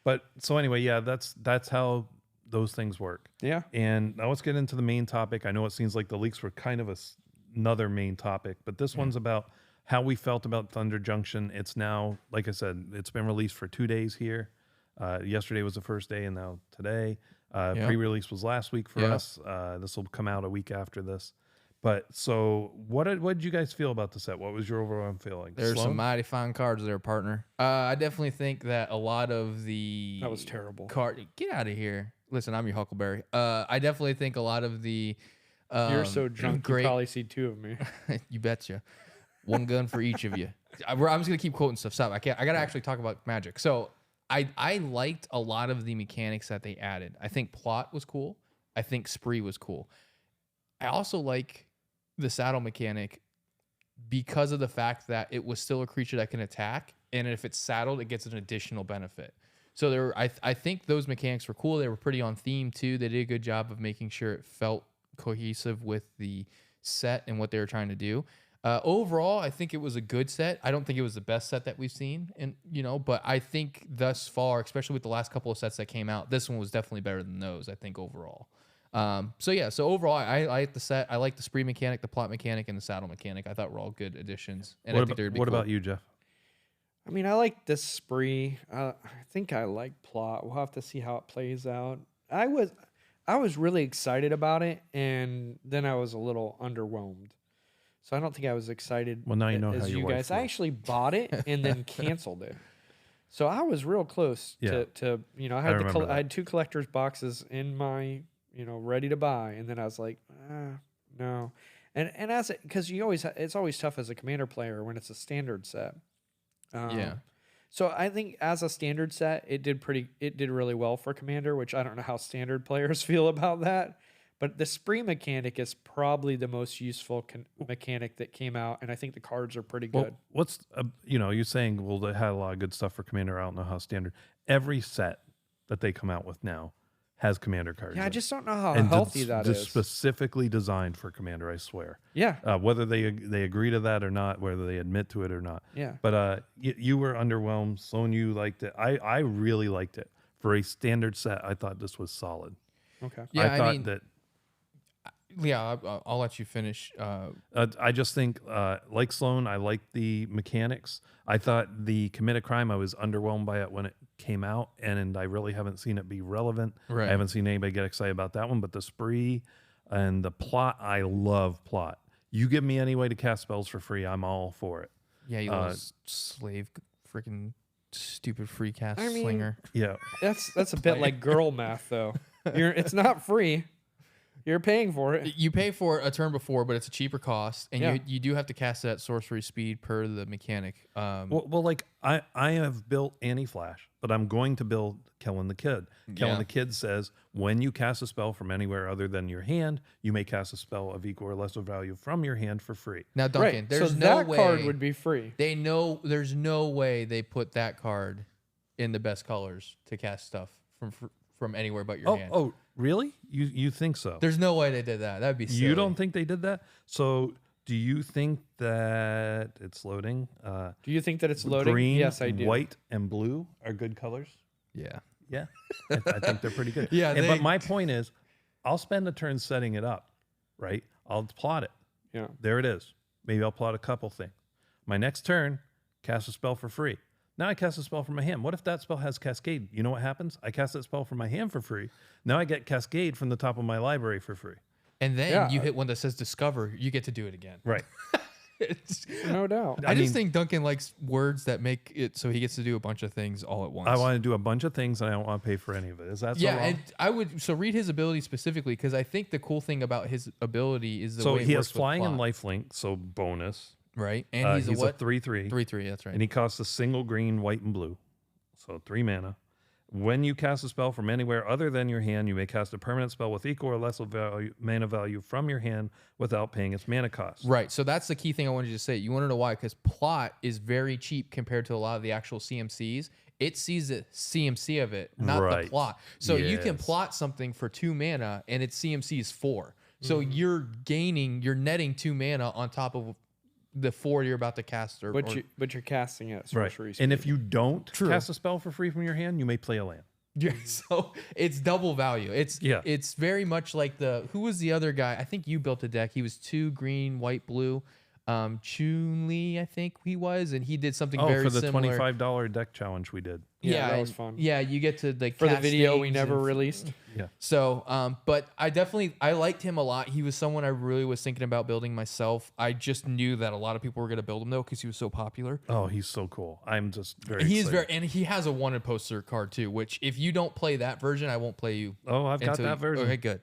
But so anyway, yeah, that's how those things work. Yeah. And now let's get into the main topic. I know it seems like the leaks were kind of another main topic, but this one's about how we felt about Thunder Junction. It's now, like I said, it's been released for 2 days here. Yesterday was the first day, and now today. Pre-release was last week for us. This will come out a week after this. But so, what did you guys feel about the set? What was your overall feeling? There's Sloan? some mighty fine cards there, partner. I definitely think that a lot of the That was terrible. Get out of here. Listen, I'm your Huckleberry. I definitely think a lot of the You're so drunk, great. you probably see 2 of me. You betcha. One gun for each of you. I'm just gonna keep quoting stuff. Stop. I can't. I gotta actually talk about Magic. So I liked a lot of the mechanics that they added. I think plot was cool. I think spree was cool. I also like the saddle mechanic because of the fact that it was still a creature that can attack, and if it's saddled, it gets an additional benefit. So I think those mechanics were cool. They were pretty on theme too. They did a good job of making sure it felt cohesive with the set and what they were trying to do. Overall, I think it was a good set. I don't think it was the best set that we've seen, and but I think thus far, especially with the last couple of sets that came out, this one was definitely better than those. I think overall. So overall, I like the set. I like the spree mechanic, the plot mechanic, and the saddle mechanic. I thought were all good additions. And I think they'd be what cool. about you, Jeff? I mean, I like this spree. I think I like plot. We'll have to see how it plays out. I was really excited about it, and then I was a little underwhelmed. So I don't think I was excited. Well, now you know as how your you wife guys. I feels. actually bought it and then canceled it. So I was real close Yeah. to I had remember that. I had 2 collector's boxes in my ready to buy, and then I was like, no, and as because it's always tough as a commander player when it's a standard set. So I think as a standard set, it did really well for commander, which I don't know how standard players feel about that. But the spree mechanic is probably the most useful mechanic that came out, and I think the cards are pretty good. Well, what's you're saying? Well, they had a lot of good stuff for commander. I don't know how standard. Every set that they come out with now has commander cards. Yeah, I in it. just don't know how And healthy that just is. specifically designed for commander. I swear. Yeah, Whether they agree to that or not, whether they admit to it or not. yeah. But you were underwhelmed. Sloan, you liked it. I really liked it for a standard set. I thought this was solid. Okay. Yeah, I thought mean, that. Yeah, I'll let you finish. I just think, like Sloan, I like the mechanics. I thought the commit a crime, I was underwhelmed by it when it came out, and I really haven't seen it be relevant. Right. I haven't seen anybody get excited about that one, but the spree and the plot, I love plot. You give me any way to cast spells for free, I'm all for it. Yeah, you little slave, freaking stupid free cast I mean- slinger. Yeah. That's a bit like girl math, though. It's not free. You're paying for it. You pay for it a turn before, but it's a cheaper cost, and Yeah. you do have to cast it at sorcery speed per the mechanic. Well, like I have built anti-flash, but I'm going to build Killing the Kid. Killing Yeah. the Kid says when you cast a spell from anywhere other than your hand, you may cast a spell of equal or lesser value from your hand for free. Now, Duncan, Right. there's So no that way card would be free. there's no way they put that card in the best colors to cast stuff from anywhere but your hand. Oh, really? You think so? There's no way they did that. That'd be silly. You don't think they did that? So do you think that it's loading? Do you think that it's loading? Green, Yes, I do. white, and blue are good colors. Yeah. Yeah, I think they're pretty good. Yeah, but my point is, I'll spend a turn setting it up, right? I'll plot it. Yeah. There it is. Maybe I'll plot a couple things. My next turn, cast a spell for free. Now I cast a spell from my hand. What if that spell has Cascade? You know what happens? I cast that spell from my hand for free. Now I get Cascade from the top of my library for free. And then Yeah. you hit one that says discover, you get to do it again. Right. No doubt. I mean- just think Duncan likes words that make it so he gets to do a bunch of things all at once. I want to do a bunch of things and I don't want to pay for any of it. Is that so yeah, wrong? and I would read his ability specifically because I think the cool thing about his ability is the So way it he works has with flying and plot, lifelink, so bonus. right? And He's a what? 3/3. 3/3. That's right. And he costs a single green, white, and blue. So 3 mana. When you cast a spell from anywhere other than your hand, you may cast a permanent spell with equal or less mana value from your hand without paying its mana cost. Right. So that's the key thing I wanted you to say. You want to know why? Because plot is very cheap compared to a lot of the actual CMCs. It sees the CMC of it, not the plot. So you can plot something for 2 mana and its CMC is 4. So you're netting 2 mana on top of the 4 you're about to cast. But you're casting it at sorcery speed. And if you don't cast a spell for free from your hand, you may play a land. Yeah, so it's double value. It's very much like who was the other guy? I think you built a deck. He was 2 green, white, blue. Chun-Li, I think he was, and he did something very similar. For the $25 deck challenge we did. Yeah, that was fun. Yeah, you get to like for the video we never released. Yeah. So, but I liked him a lot. He was someone I really was thinking about building myself. I just knew that a lot of people were going to build him though because he was so popular. Oh, he's so cool. I'm just very. And he has a wanted poster card too. Which if you don't play that version, I won't play you. Oh, I've got that version. Okay, good.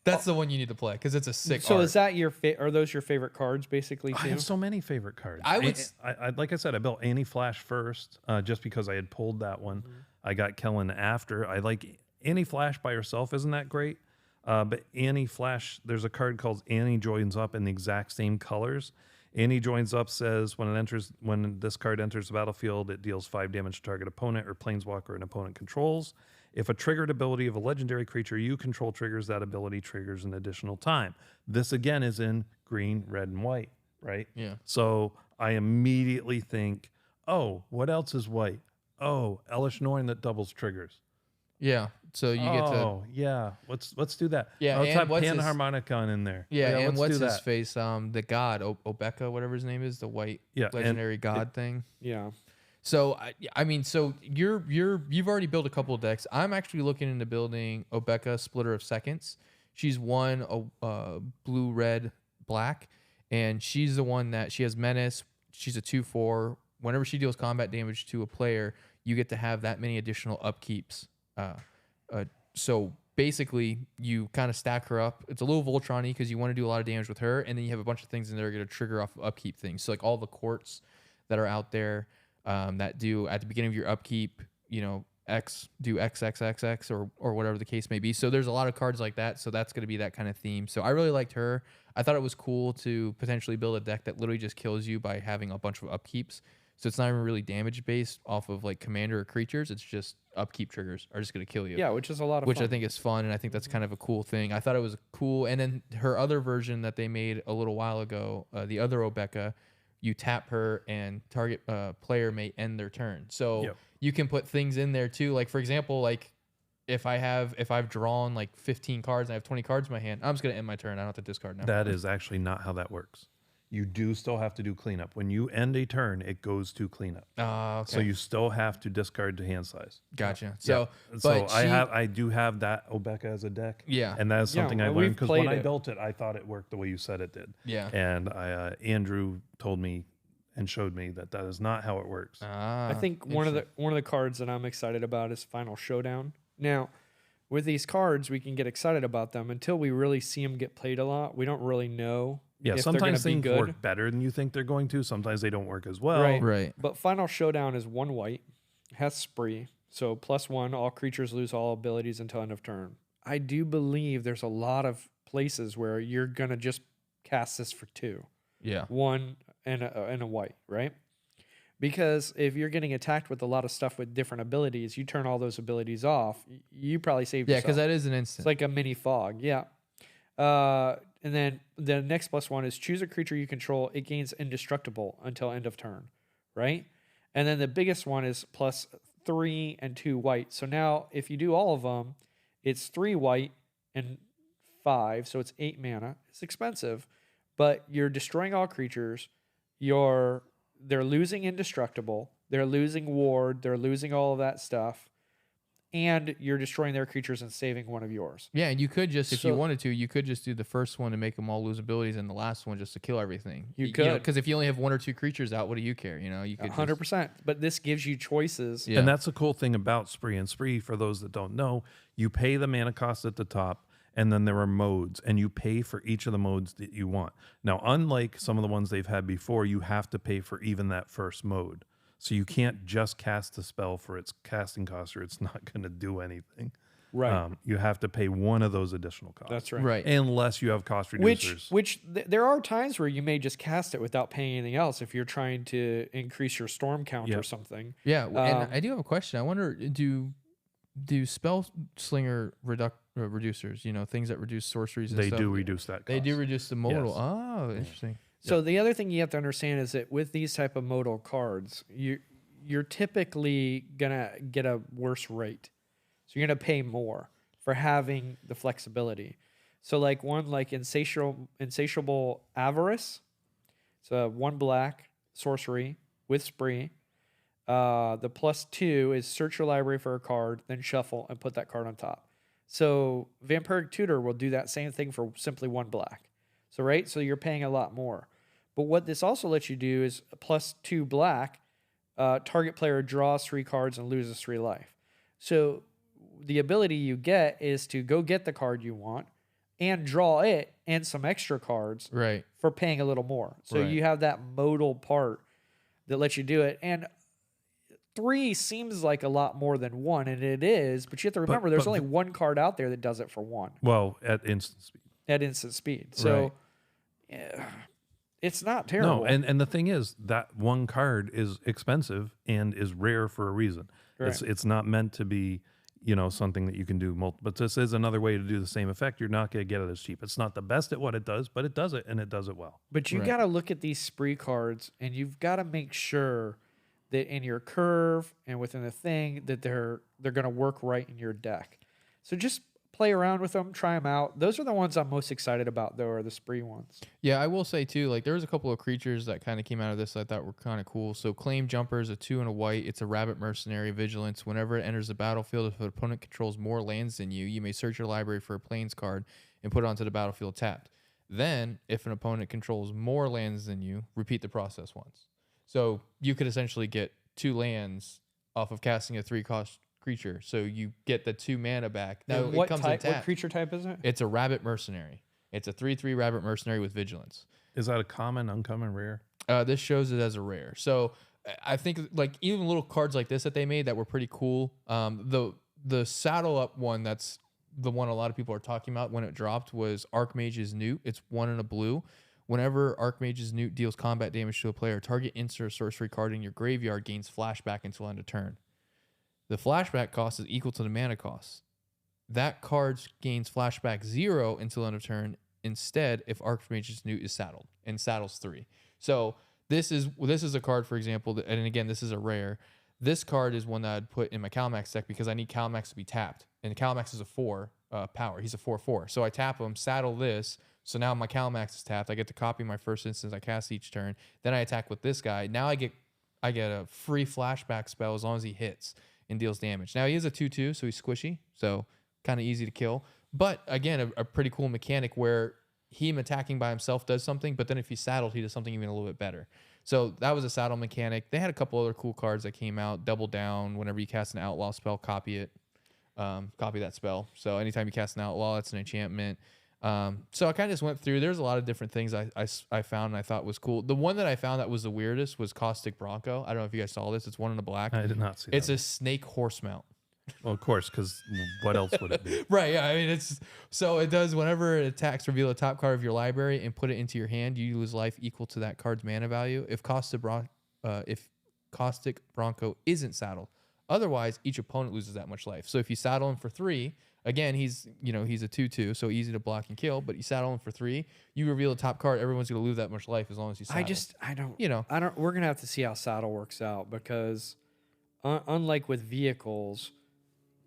That's the one you need to play because it's a sick. So art. is that are those your favorite cards basically too? I have so many favorite cards. I like I said, I built Annie Flash first, just because I had pulled that one. I got Kellen after. I like Annie Flash by herself, isn't that great? But Annie Flash, there's a card called Annie Joins Up in the exact same colors. Annie Joins Up says when this card enters the battlefield, it deals 5 damage to target opponent or planeswalker an opponent controls. If a triggered ability of a legendary creature you control triggers, that ability triggers an additional time. This again is in green, red, and white, right? Yeah. So I immediately think, oh, what else is white? Oh, Elish Norn that doubles triggers. Yeah. So you get to. Oh, yeah. Let's do that. Yeah. Let's have what's Panharmonicon in there. Yeah. And what's his that. face? The god Obeka, whatever his name is, the white legendary god thing. Yeah. So I mean, so you've already built a couple of decks. I'm actually looking into building Obeka Splitter of Seconds. She's one blue, red, black, and she's the one that she has menace. She's a 2/4. Whenever she deals combat damage to a player, you get to have that many additional upkeeps. So basically, you kind of stack her up. It's a little Voltron-y because you want to do a lot of damage with her, and then you have a bunch of things in there that are going to trigger off of upkeep things. So like all the courts that are out there that do at the beginning of your upkeep, X do XXXX or whatever the case may be. So there's a lot of cards like that. So that's going to be that kind of theme. So I really liked her. I thought it was cool to potentially build a deck that literally just kills you by having a bunch of upkeeps. So it's not even really damage based off of like commander or creatures. It's just upkeep triggers are just going to kill you. Yeah, which is a lot of fun. Which I think is fun, and I think that's kind of a cool thing. I thought it was cool. And then her other version that they made a little while ago, the other Obeka, you tap her and target player may end their turn. So you can put things in there too. Like for example, like if I've drawn like 15 cards and I have 20 cards in my hand, I'm just going to end my turn. I don't have to discard now. That is actually not how that works. You do still have to do cleanup. When you end a turn, it goes to cleanup. Okay. So you still have to discard to hand size. Gotcha. So, but I do have that Obeka as a deck. Yeah. And that is something I learned because when I it. built it, I thought it worked the way you said it did. Yeah. And Andrew told me and showed me that is not how it works. I think one of the cards that I'm excited about is Final Showdown. Now, with these cards, we can get excited about them until we really see them get played a lot. We don't really know. Yeah, sometimes things work better than you think they're going to. Sometimes they don't work as well. Right. But Final Showdown is 1 white, has spree, so +1, all creatures lose all abilities until end of turn. I do believe there's a lot of places where you're going to just cast this for 2. Yeah. 1 and a white, right? Because if you're getting attacked with a lot of stuff with different abilities, you turn all those abilities off, you probably save yourself. Yeah, because that is an instant. It's like a mini fog, yeah. And then the next +1 is choose a creature you control. It gains indestructible until end of turn, right? And then the biggest one is +3 and 2 white. So now if you do all of them, it's 3 white and 5. So it's 8 mana. It's expensive, but you're destroying all creatures. They're losing indestructible. They're losing ward. They're losing all of that stuff. And you're destroying their creatures and saving one of yours. Yeah, and you could just, if you wanted to, you could just do the first one to make them all lose abilities and the last one just to kill everything. You could. Because if you only have 1 or 2 creatures out, what do you care? You could 100%. But this gives you choices. Yeah. And that's the cool thing about Spree. And Spree, for those that don't know, you pay the mana cost at the top, and then there are modes, and you pay for each of the modes that you want. Now, unlike some of the ones they've had before, you have to pay for even that first mode. So you can't just cast a spell for its casting cost, or it's not going to do anything. Right. You have to pay one of those additional costs. That's right. Right. Unless you have cost reducers. There are times where you may just cast it without paying anything else if you're trying to increase your storm count or something. Yeah, and I do have a question. I wonder, do spell slinger reducers, things that reduce sorceries and They stuff, do reduce that cost. they do reduce the modal. Yes. Oh, interesting. So the other thing you have to understand is that with these type of modal cards, you're typically gonna get a worse rate. So you're gonna pay more for having the flexibility. So like one like insatiable avarice. It's a 1 black sorcery with spree. The +2 is search your library for a card, then shuffle and put that card on top. So Vampiric Tutor will do that same thing for simply 1 black. So right, so you're paying a lot more. But what this also lets you do is +2 black. Target player draws 3 cards and loses 3 life. So the ability you get is to go get the card you want and draw it and some extra cards Right. for paying a little more. So Right. you have that modal part that lets you do it. And 3 seems like a lot more than 1, and it is, but you have to remember there's only 1 card out there that does it for 1 Well, at instant speed. at instant speed. So it's not terrible. No, and the thing is that 1 card is expensive and is rare for a reason. Right. It's not meant to be, something that you can do multiple. But this is another way to do the same effect. You're not going to get it as cheap. It's not the best at what it does, but it does it, and it does it well. But you Right. got to look at these spree cards, and you've got to make sure that in your curve and within the thing that they're going to work right in your deck. So just play around with them, try them out. Those are the ones I'm most excited about, though, are the spree ones. Yeah, I will say too, like there was a couple of creatures that kind of came out of this that I thought were kind of cool. So Claim Jumper is a 2 and a white. It's a rabbit mercenary vigilance. Whenever it enters the battlefield, if an opponent controls more lands than you, you may search your library for a plains card and put it onto the battlefield tapped. Then, if an opponent controls more lands than you, repeat the process once. So you could essentially get 2 lands off of casting a 3-cost creature. So you get the 2 mana back. Now And what it comes type? in What tapped. creature type is it? It's a rabbit mercenary. It's a 3/3 rabbit mercenary with vigilance. Is that a common, uncommon, rare? This shows it as a rare. So I think like even little cards like this that they made that were pretty cool. The saddle up one, that's the one a lot of people are talking about when it dropped, was Archmage's Newt. It's 1 and a blue. Whenever Archmage's Newt deals combat damage to a player, target instant or sorcery card in your graveyard gains flashback until end of turn. The flashback cost is equal to the mana cost. That card gains flashback 0 until end of turn instead if Archmage's Newt is saddled, and saddles 3. So this is a card, for example, that, and again, this is a rare. This card is one that I'd put in my Calmax deck because I need Calmax to be tapped. And Calmax is a 4 power. He's a 4/4. So I tap him, saddle this. So now my Calmax is tapped. I get to copy my first instance I cast each turn. Then I attack with this guy. Now I get a free flashback spell as long as he hits and deals damage. Now he is a 2/2, so he's squishy. So kind of easy to kill. But again, a pretty cool mechanic where him attacking by himself does something, but then if he's saddled, he does something even a little bit better. So that was a saddle mechanic. They had a couple other cool cards that came out. Double Down. Whenever you cast an outlaw spell, copy it. Copy that spell. So anytime you cast an outlaw, it's an enchantment. So I kind of just went through. There's a lot of different things I found and I thought was cool. The one that I found that was the weirdest was Caustic Bronco. I don't know if you guys saw this. It's 1 in the black. I did not see It's that. a snake horse mount. Well, of course, because what else would it be? Right, yeah. I mean, it's so it does whenever it attacks, reveal a top card of your library and put it into your hand. You lose life equal to that card's mana value. If Caustic Bronco isn't saddled, otherwise each opponent loses that much life. So if you saddle him for 3, again he's a 2/2, so easy to block and kill. But you saddle him for 3, you reveal a top card. Everyone's gonna lose that much life as long as you saddle. I don't. We're gonna have to see how saddle works out because, unlike with vehicles,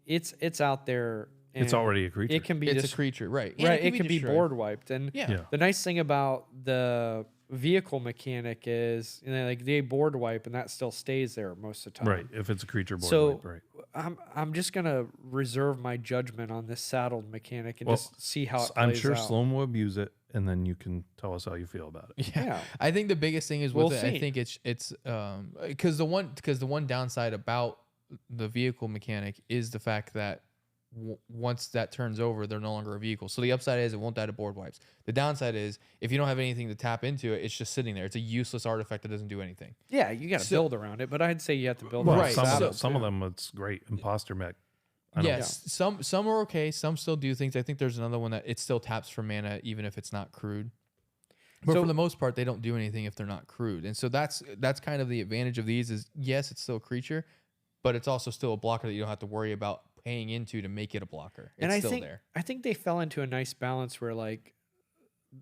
it's out there. And It's already a creature. It can be It's a creature, right? And right. It can be destroyed. board wiped, and Yeah. the nice thing about the vehicle mechanic is, like they board wipe, and that still stays there most of the time. Right, if it's a creature board So wipe, right. I'm just gonna reserve my judgment on this saddled mechanic and Well, just see how it I'm plays sure out. Sloan will abuse it, and then you can tell us how you feel about it. Yeah. I think the biggest thing is with We'll it. I see. think it's because the one downside about the vehicle mechanic is the fact that once that turns over, they're no longer a vehicle. So the upside is it won't die to board wipes. The downside is if you don't have anything to tap into it, it's just sitting there. It's a useless artifact that doesn't do anything. Yeah, you got to build around it, but I'd say you have to build Well, around Right, some, saddle, some of too. them, it's great. Imposter mech. I don't- Yes, some are okay. Some still do things. I think there's another one that it still taps for mana even if it's not crewed. But So- for the most part, they don't do anything if they're not crewed. And so that's kind of the advantage of these is yes, it's still a creature, but it's also still a blocker that you don't have to worry about paying into to make it a blocker. It's And I still think there. I think they fell into a nice balance where like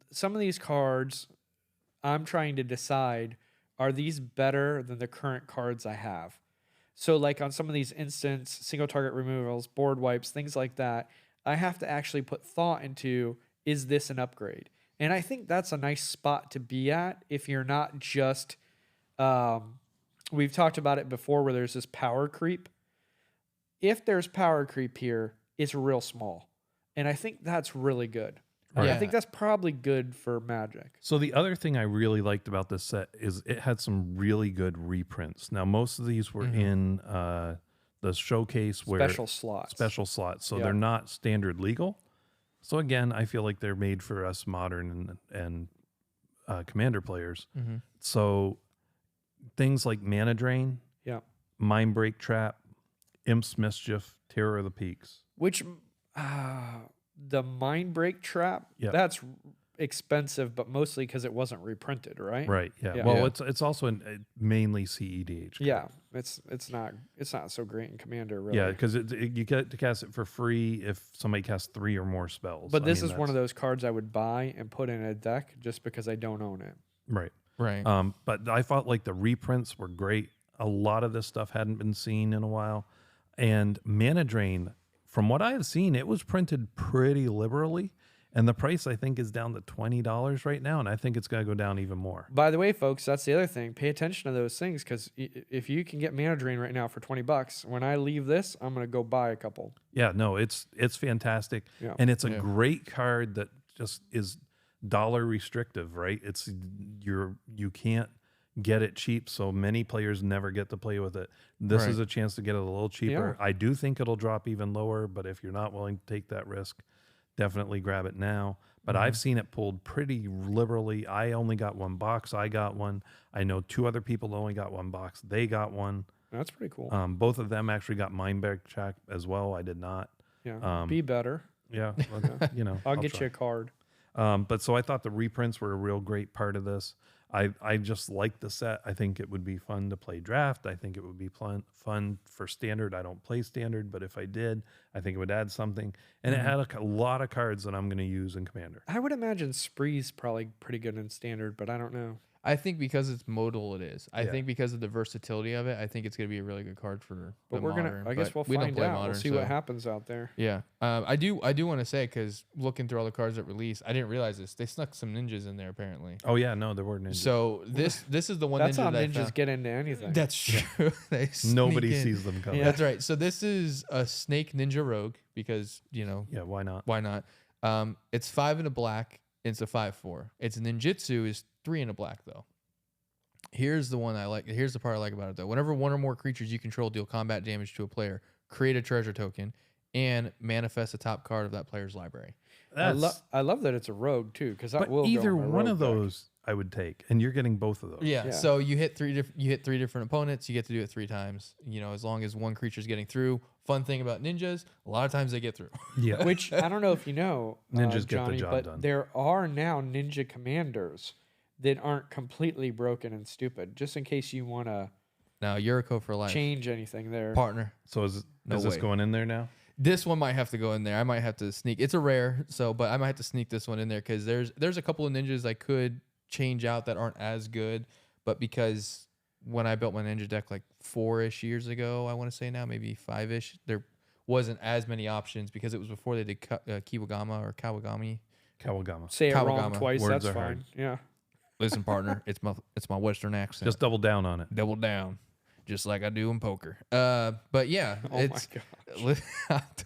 some of these cards, I'm trying to decide, are these better than the current cards I have? So like on some of these instants, single target removals, board wipes, things like that, I have to actually put thought into, is this an upgrade? And I think that's a nice spot to be at if you're not just we've talked about it before where there's this power creep. If there's power creep here, it's real small. And I think that's really good. Right. I think that's probably good for Magic. So the other thing I really liked about this set is it had some really good reprints. Now most of these were in the showcase where Special slots. So Yeah. they're not standard legal. So again, I feel like they're made for us modern and commander players. So things like Mana Drain, Yeah. Mind Break Trap, Imp's Mischief, Terror of the Peaks. Which the Mind Break Trap, Yeah. that's expensive, but mostly because it wasn't reprinted, right? Right. Yeah. Yeah. Well, Yeah. it's also mainly CEDH. Yeah. It's not so great in Commander, really. Yeah, because you get to cast it for free if somebody casts 3 or more spells. But this is one of those cards I would buy and put in a deck just because I don't own it. right. Right. But I thought like the reprints were great. A lot of this stuff hadn't been seen in a while, and Mana Drain, from what I have seen, it was printed pretty liberally, and the price I think is down to $20 right now, and I think it's going to go down even more. By the way, folks, that's the other thing. Pay attention to those things because if you can get Mana Drain right now for $20, when I leave this, I'm going to go buy a couple. Yeah, no, it's fantastic, Yeah. and it's a Yeah. great card that just is dollar restrictive, right? It's you can't get it cheap, so many players never get to play with it. This Right. is a chance to get it a little cheaper. I do think it'll drop even lower, but if you're not willing to take that risk, definitely grab it now. But I've seen it pulled pretty liberally. I only got one box. I got one. I know 2 other people only got one box. They got one. That's pretty cool. Both of them actually got Mind Break Check as well. I did not. Yeah. Be better. Yeah, well, you know, I'll get try. you a card. But so I thought the reprints were a real great part of this. I just like the set. I think it would be fun to play draft. I think it would be fun for standard. I don't play standard, but if I did, I think it would add something. And it had a lot of cards that I'm going to use in Commander. I would imagine Spree's probably pretty good in Standard, but I don't know. I think because it's modal, it is. I Yeah. think because of the versatility of it, I think it's going to be a really good card for. But the we're modern, I guess but we'll we don't find play out. modern, We'll see so- what happens out there. Yeah, I do want to say because looking through all the cards that release, I didn't realize this. They snuck some ninjas in there apparently. Oh yeah, no, there were ninjas. So this is the one. That's ninja how that I ninjas found- get into anything. That's true. They Nobody sneak in. sees them coming. Yeah. That's right. So this is a snake ninja rogue because Yeah, why not? why not? It's 5 in a black. It's a 5/4. Its ninjutsu is 3 in a black though. Here's the one I like. Here's the part I like about it though. Whenever one or more creatures you control deal combat damage to a player, create a treasure token and manifest the top card of that player's library. I love that it's a rogue too, because that But will either go in my one of rogue deck. those I would take, and you're getting both of those. Yeah. Yeah. So you hit three different opponents. You get to do it 3 times. You know, as long as one creature's getting through. Fun thing about ninjas, a lot of times they get through. Yeah. Which I don't know if you know, Ninjas get the Johnny, job but done. there are now ninja commanders that aren't completely broken and stupid. Just in case you want to Now Yuriko for life, change anything there. partner. So is No this way. going in there now? This one might have to go in there. I might have to sneak. It's a rare, but I might have to sneak this one in there because there's a couple of ninjas I could change out that aren't as good, but because when I built my ninja deck like 4-ish years ago, I want to say now maybe 5-ish, there wasn't as many options because it was before they did Kiwagama or Kawagami. Kawagama. Say it wrong Kawagama. twice, Words that's are fine. hard. Yeah. Listen, partner, it's my Western accent. Just double down on it. double down, just like I do in poker. But yeah, Oh it's my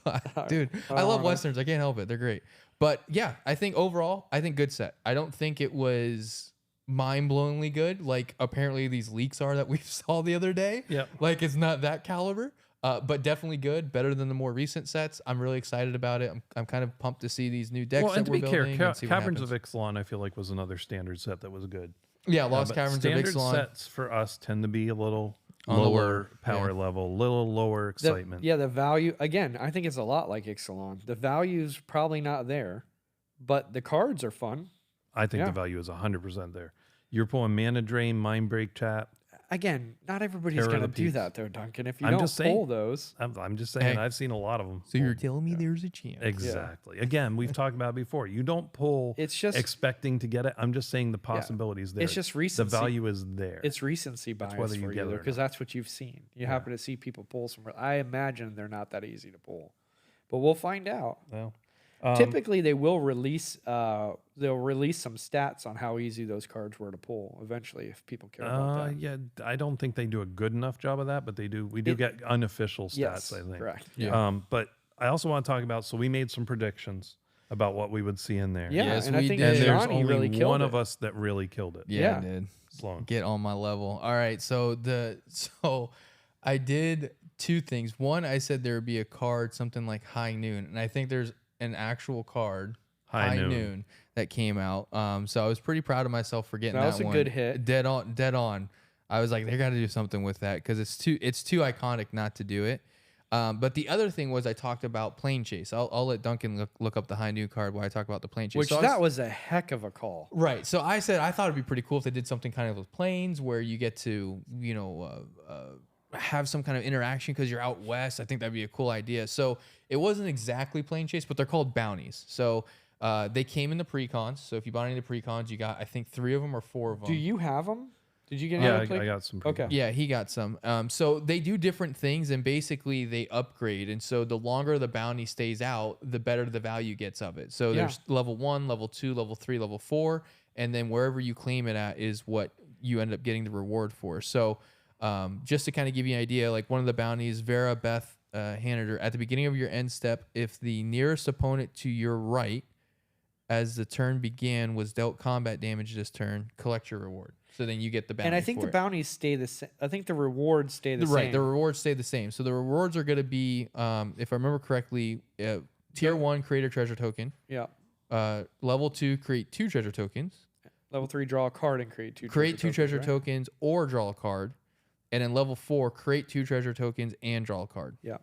god. dude, I don't love wanna- westerns. I can't help it. They're great. But yeah, I think overall, good set. I don't think it was mind-blowingly good. Like apparently these leaks are that we saw the other day. Yeah. Like it's not that caliber. But definitely good, better than the more recent sets. I'm really excited about it. I'm kind of pumped to see these new decks Well, and that to we're be clear, building and see what Caverns happens. of Ixalan, I feel like was another standard set that was good. Yeah, Lost But Caverns of standard Ixalan. sets for us tend to be a little On the lower lower, power level, little lower excitement. The value, again, I think it's a lot like Ixalan. The value's probably not there, but the cards are fun. I think Yeah. the value is 100% there. You're pulling Mana Drain, Mind Break Chat. Again, not everybody's Terror going to of the do Peaks. that, though, Duncan. If you I'm don't just saying. pull those. I'm just saying, Hey. I've seen a lot of them. So you're telling me there's a chance? Exactly. Again, we've talked about it before. You don't pull It's just expecting to get it. I'm just saying the possibilities there. It's just The recency. value is there. It's recency bias whether you for get it you, or because not. that's what you've seen. You happen to see people pull some. I imagine they're not that easy to pull, but we'll find out. Well, Typically, they will release. They'll release some stats on how easy those cards were to pull. Eventually, if people care about that. yeah, I don't think they do a good enough job of that, but they do. We do get unofficial stats, Yes, I think. correct. Yeah. But I also want to talk about. So we made some predictions about what we would see in there. Yeah, Yes, and I we think did. And there's Johnny only really killed one it. of us that really killed it. Yeah, Yeah. I did. Sloan. Get on my level. All right, so I did two things. One, I said there would be a card, something like High Noon, and I think there's an actual card, High Noon. that came out. So I was pretty proud of myself for getting that That was a one. good hit. Dead on. I was like, they got to do something with that because it's too iconic not to do it. But the other thing was I talked about Plane Chase. I'll let Duncan look up the High Noon card while I talk about the Plane Chase. Which So that was a heck of a call. right. So I said I thought it'd be pretty cool if they did something kind of with planes where you get to have some kind of interaction because you're out west. I think that'd be a cool idea. So it wasn't exactly Plane Chase, but they're called bounties. So they came in the precons. So if you bought any of the precons, you got I think 3 of them or 4 of them. Do you have them? Did you get? Yeah, another I got some. Okay. Yeah, he got some. So they do different things, and basically they upgrade. And so the longer the bounty stays out, the better the value gets of it. So there's level 1, level 2, level 3, level 4, and then wherever you claim it at is what you end up getting the reward for. So just to kind of give you an idea, like one of the bounties, Vera Beth Hanader, at the beginning of your end step, if the nearest opponent to your right as the turn began was dealt combat damage this turn, collect your reward. So then you get the bounty. And I think for the it. bounties stay the same. I think the rewards stay the same. Right, the rewards stay the same. So the rewards are going to be, if I remember correctly, tier 1, create a treasure token. Yeah. Level 2, create 2 treasure tokens. Level 3, draw a card and create 2. Create 2 treasure right? tokens or draw a card. And then level 4, create 2 treasure tokens and draw a card. Yeah.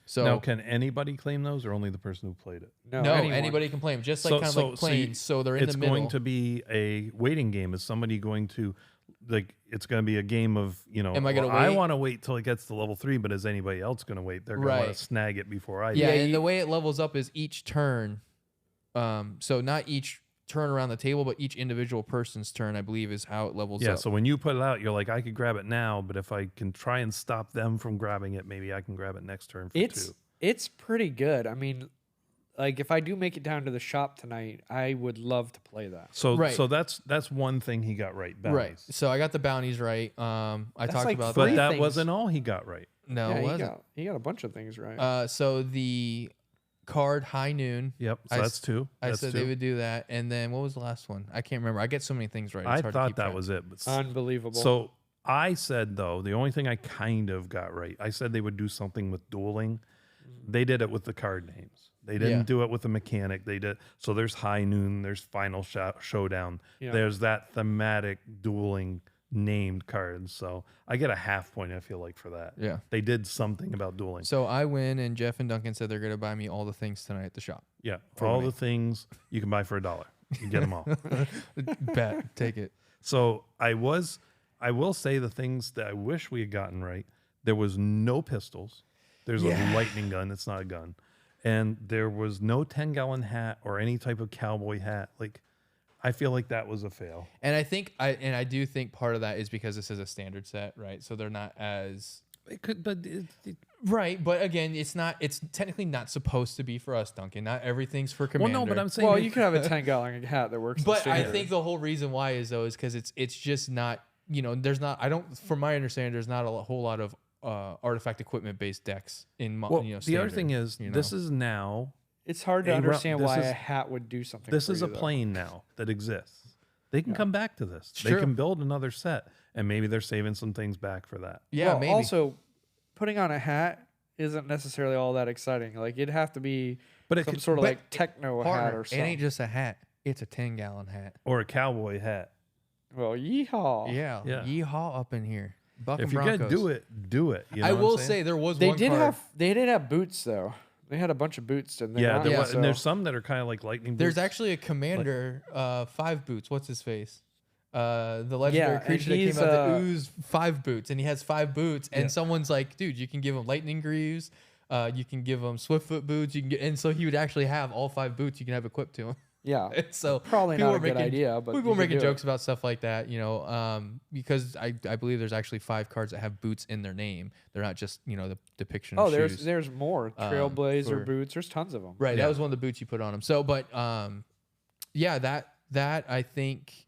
So Now, can anybody claim those, or only the person who played it? No, no, anyone. anybody can play them, just like kind of like planes. So they're in it's the middle. going to be a waiting game. Is somebody going to, like, it's going to be a game of, Am I gonna I wait? want to wait till it gets to level 3, but is anybody else going to wait? They're going to want Right. to snag it before I do. Yeah, and the way it levels up is each turn. So not each turn around the table, but each individual person's turn, I believe, is how it levels Yeah, up. so when you put it out, you're like, I could grab it now, but if I can try and stop them from grabbing it, maybe I can grab it next turn for 2. It's pretty good. I mean, like if I do make it down to the shop tonight, I would love to play that. So Right. so that's one thing he got right. Right. Bounties. So I got the bounties right. I talked like about three But that. that things. wasn't all he got right. No, yeah, it he wasn't. got a bunch of things right. So the card High Noon. Yep. So I that's s- 2. I That's said 2. they would do that, and then what was the last one? I can't remember. I get so many things right. It's I hard to thought keep that track. was it. But Unbelievable. So I said, though, the only thing I kind of got right, I said they would do something with dueling. They did it with the card names. They didn't Yeah. do it with the mechanic. They did. So there's High Noon, there's Final Showdown. Yeah. There's that thematic dueling named cards. So I get a half point, I feel like, for that. Yeah. They did something about dueling. So I win, and Jeff and Duncan said they're gonna buy me all the things tonight at the shop. Yeah. For All me. the things you can buy for $1. You get them all. Bet, take it. So I will say the things that I wish we had gotten right. There was no pistols. There's Yeah. a lightning gun. It's not a gun. And there was no 10-gallon hat or any type of cowboy hat. Like, I feel like that was a fail. And I do think part of that is because this is a standard set, right? So they're not as It could, but right. But again, it's not. It's technically not supposed to be for us, Duncan. Not everything's for well, Commander. no, but I'm saying, well, you could have a 10-gallon hat that works. in But I standard. think the whole reason why is though is because it's just not. There's not. I don't. From my understanding, there's not a whole lot of artifact equipment based decks in. well, the other standard, thing is, this is now, it's hard to a ru- understand this why is- a hat would do something. this for is you, a though. plane now that exists. They can come back to this. They True. can build another set, and maybe they're saving some things back for that. Yeah, Well, maybe. Also, putting on a hat isn't necessarily all that exciting. Like it'd have to be But it some could, sort of but like techno hat Partner, or it something. ain't just a hat. It's a 10-gallon hat. or a cowboy hat. Well, yeehaw. Yeah. Yeah. Yeehaw up in here. Buck If and you're Broncos. gonna do it, do it. You know I what I'm will saying? say there was They one did card. have boots though. They had a bunch of boots, didn't they? Yeah, not? there Yeah, was, and there's some that are kind of like lightning. There's boots. actually a commander, 5 boots. What's his face? The legendary Yeah, and creature that came he's, out that oozed 5 boots, and he has 5 boots. And Yeah. someone's like, dude, you can give him lightning greaves, you can give him swiftfoot boots, you can get, and so he would actually have all 5 boots you can have equipped to him. Yeah. So Probably people not a were good making- idea, but people were you could making do it. jokes about stuff like that, because I believe there's actually 5 cards that have boots in their name. They're not just the depiction Oh, of shoes. there's more Trailblazer for- boots. There's tons of them. Right, Yeah. that was one of the boots you put on him. So, but yeah, that I think,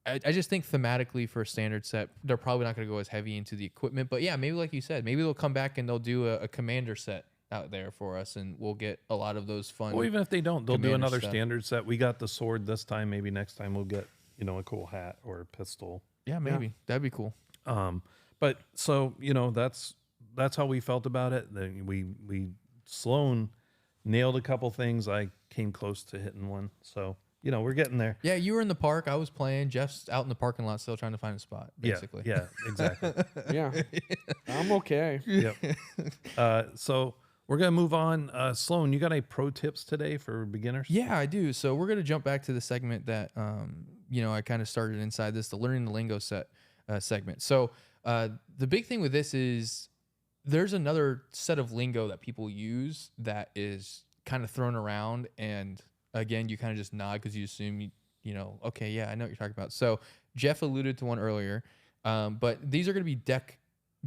I just think thematically for a standard set, they're probably not going to go as heavy into the equipment. But yeah, maybe like you said, maybe they'll come back and they'll do a commander set out there for us, and we'll get a lot of those fun. Well, even if they don't, they'll do Commander another stuff. standard set. We got the sword this time. Maybe next time we'll get a cool hat or a pistol. Yeah, maybe that'd be cool. But so that's how we felt about it. Then we Sloan nailed a couple things. I came close to hitting one. So we're getting there. Yeah, you were in the park. I was playing. Jeff's out in the parking lot, still trying to find a spot. Basically. Yeah, exactly. Yeah. I'm okay. Yep. So we're gonna move on. Sloan, you got any pro tips today for beginners? Yeah, I do. So we're gonna jump back to the segment that I kind of started inside this, the learning the lingo segment. So the big thing with this is there's another set of lingo that people use that is kind of thrown around, and again, you kind of just nod because you assume okay, yeah, I know what you're talking about. So Jeff alluded to one earlier, but these are going to be deck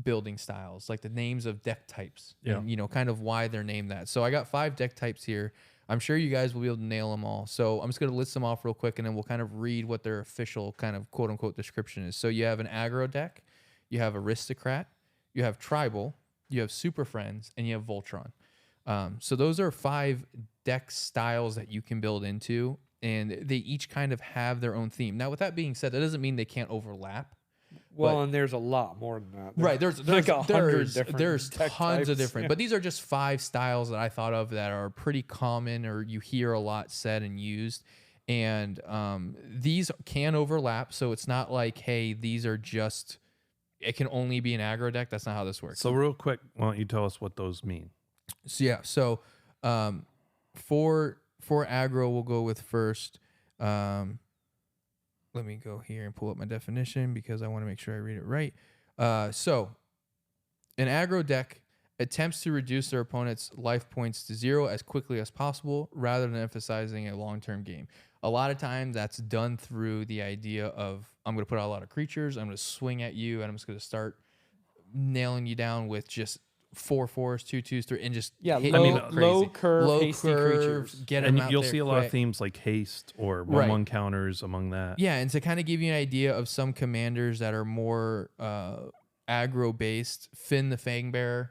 building styles, like the names of deck types, and kind of why they're named that. So I got 5 deck types here. I'm sure you guys will be able to nail them all. So I'm just going to list them off real quick, and then we'll kind of read what their official kind of quote unquote description is. So you have an aggro deck, you have aristocrat, you have tribal, you have super friends, and you have Voltron. So those are 5 deck styles that you can build into, and they each kind of have their own theme. Now, with that being said, that doesn't mean they can't overlap. Well, and there's a lot more than that. Right. There's like 100 different there's deck tons of types. different, Yeah. but these are just 5 styles that I thought of that are pretty common or you hear a lot said and used. And these can overlap. So it's not like, hey, these are just, it can only be an aggro deck. That's not how this works. So real quick, why don't you tell us what those mean? So yeah, so for aggro, we'll go with first. Let me go here and pull up my definition because I want to make sure I read it right. So an aggro deck attempts to reduce their opponent's life points to 0 as quickly as possible rather than emphasizing a long-term game. A lot of times that's done through the idea of I'm going to put out a lot of creatures, I'm going to swing at you, and I'm just going to start nailing you down with just 4 4s, 2 2s, 3, and just Yeah, hit low, you crazy. low curve, Low hasty curves, creatures. get them And out you'll there see a lot of quick. themes like haste or Right. 1/1 counters among that. Yeah, and to kind of give you an idea of some commanders that are more aggro based, Finn the Fangbearer,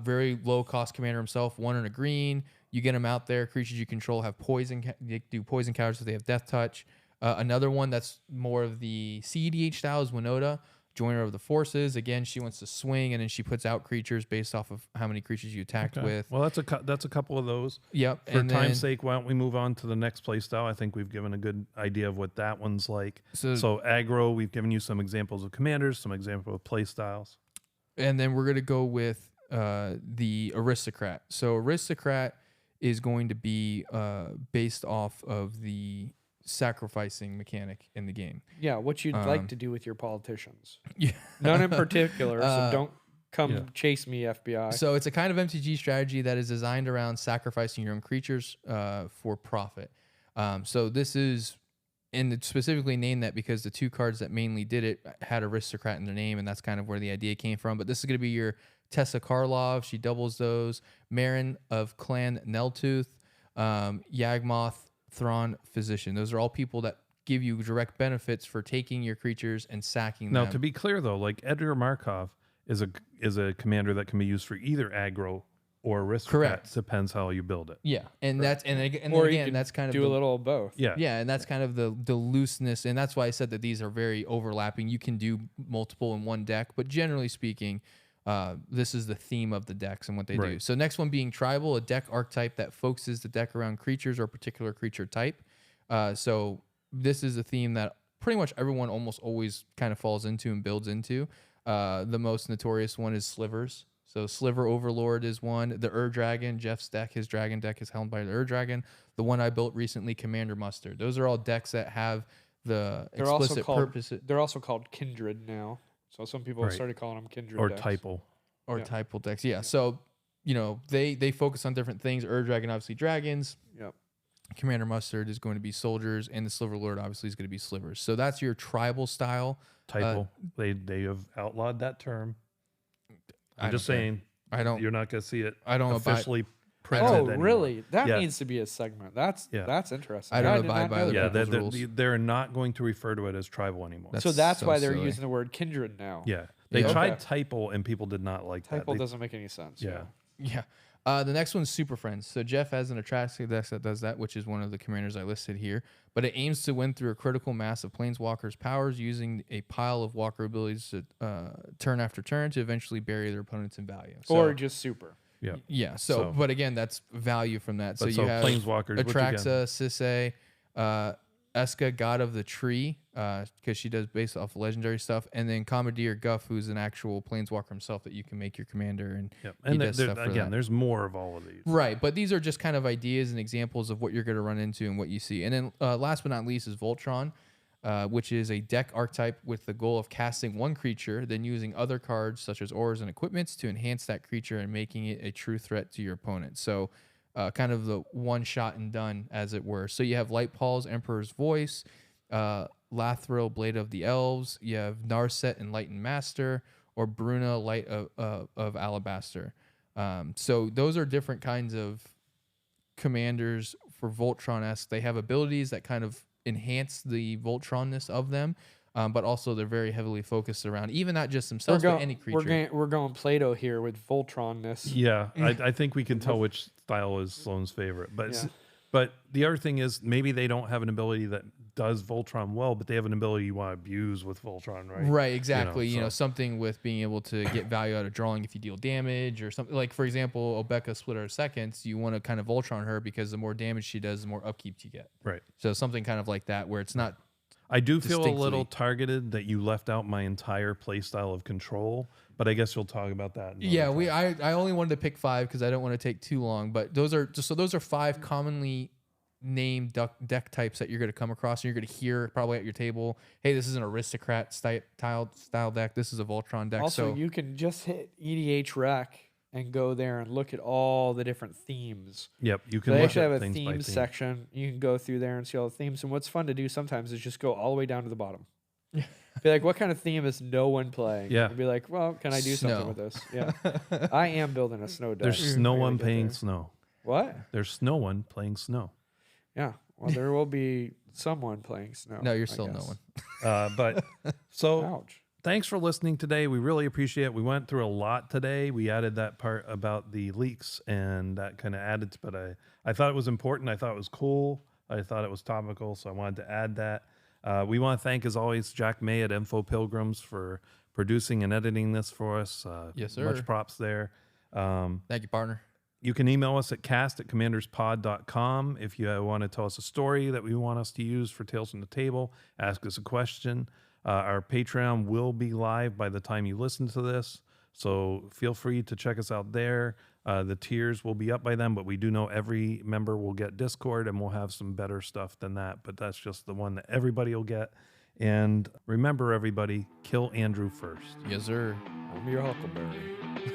very low cost commander himself, 1 and a green. You get him out there. Creatures you control have poison. They do poison counters if they have death touch. Another one that's more of the CEDH style is Winota, Joiner of the Forces. Again, she wants to swing, and then she puts out creatures based off of how many creatures you attacked Okay. with. Well, that's a couple of those. Yep. For and time's then- sake, why don't we move on to the next play style? I think we've given a good idea of what that one's like. So- So aggro, we've given you some examples of commanders, some examples of play styles. And then we're going to go with the aristocrat. So aristocrat is going to be based off of the sacrificing mechanic in the game. Yeah, what you'd like to do with your politicians. Yeah. None in particular, so don't come yeah. chase me, FBI. So it's a kind of MTG strategy that is designed around sacrificing your own creatures for profit. So this is, and it's specifically named that because the 2 cards that mainly did it had aristocrat in their name, and that's kind of where the idea came from. But this is going to be your Tessa Karlov. She doubles those. Marin of Clan Neltooth, Yagmoth, Thrawn, Physician. Those are all people that give you direct benefits for taking your creatures and sacking Now, them. to be clear though, like Edgar Markov is a commander that can be used for either aggro or aristocrat. Correct. Depends how you build it. Yeah, and that's and or you again could that's kind of do the, a little of both. Yeah. yeah, and that's kind of the looseness, and that's why I said that these are very overlapping. You can do multiple in one deck, but generally speaking, this is the theme of the decks and what they do. Right. So next one being tribal, a deck archetype that focuses the deck around creatures or particular creature type. So this is a theme that pretty much everyone almost always kind of falls into and builds into. The most notorious one is Slivers. So Sliver Overlord is one. The Dragon, Jeff's deck, his dragon deck is held by the Dragon. The one I built recently, Commander Mustard. Those are all decks that have the explicit purpose. They're also called Kindred now. So some people have started calling them Kindred Or decks. typal. Or typal decks. Yeah. So, they focus on different things. Dragon, obviously dragons. Yep. Commander Mustard is going to be soldiers, and the Sliver Lord obviously is going to be slivers. So that's your tribal style. Typal. They have outlawed that term. I'm just care. saying. You're not going to see it I don't officially printed Oh, anymore. really? That Yeah. needs to be a segment. That's interesting. I don't did abide not by know the that. Yeah, people's rules. they're not going to refer to it as tribal anymore. That's So that's so why they're silly. using the word Kindred now. Yeah. They Yeah. tried Okay. typal and people did not like that. Typal They- doesn't make any sense. Yeah. Yeah. The next one's Super Friends. So Jeff has an attractive deck that does that, which is one of the commanders I listed here. But it aims to win through a critical mass of Planeswalkers' powers using a pile of Walker abilities to turn after turn to eventually bury their opponents in value. So, Or just super. Yeah. yeah. So, but again, that's value from that. So But you so have Planeswalkers, which Atraxa, Sisay, Eska, God of the Tree, because she does based off legendary stuff, and then Commandeer Guff, who's an actual Planeswalker himself that you can make your commander, and Yep. he And does stuff for again, that. there's more of all of these. Right, but these are just kind of ideas and examples of what you're going to run into and what you see. And then last but not least is Voltron, which is a deck archetype with the goal of casting one creature, then using other cards such as auras and equipments to enhance that creature and making it a true threat to your opponent. So kind of the one shot and done, as it were. So you have Light Paul's Emperor's Voice, Lathril, Blade of the Elves. You have Narset, Enlightened Master, or Bruna, Light of Alabaster. So those are different kinds of commanders for Voltron-esque. They have abilities that kind of enhance the Voltron-ness of them, but also they're very heavily focused around even not just themselves, but any creature. We're going Play-Doh here with Voltron-ness. Yeah, I think we can tell which style is Sloan's favorite. But the other thing is maybe they don't have an ability that does Voltron well, but they have an ability you want to abuse with Voltron, right? Right, exactly. so- Something with being able to get value out of drawing if you deal damage or something. Like, for example, Obeka Splitter of Seconds, you want to kind of Voltron her because the more damage she does, the more upkeep you get. Right. So something kind of like that where it's not... I do feel a Distinctly. little targeted that you left out my entire play style of control, but I guess you'll talk about that. Yeah, I only wanted to pick 5 because I don't want to take too long, but those are 5 commonly named deck types that you're going to come across, and you're going to hear probably at your table, hey, this is an aristocrat style deck, this is a Voltron deck. Also, so you can just hit EDH Rec and go there and look at all the different themes. Yep, you can They look actually at have a things by theme theme. section. You can go through there and see all the themes. And what's fun to do sometimes is just go all the way down to the bottom. Be like, what kind of theme is no one playing? Yeah. And be like, well, can I do Snow. something with this? Yeah. I am building a snow deck. There's I no gotta one get playing there. snow. What? There's no one playing snow. Yeah. Well, there will be someone playing snow. no, you're I still no guess. one. But so Ouch. thanks for listening today. We really appreciate it. We went through a lot today. We added that part about the leaks, and that kind of added to, but I thought it was important. I thought it was cool. I thought it was topical, so I wanted to add that. We want to thank, as always, Jack May at Info Pilgrims for producing and editing this for us. Yes, sir. Much props there. Thank you, partner. You can email us at cast@commanderspod.com if you want to tell us a story that we want us to use for Tales from the Table, ask us a question. Our Patreon will be live by the time you listen to this, so feel free to check us out there. The tiers will be up by then, but we do know every member will get Discord, and we'll have some better stuff than that, but that's just the one that everybody will get. And remember, everybody, kill Andrew first. Yes, sir. I'm your Huckleberry.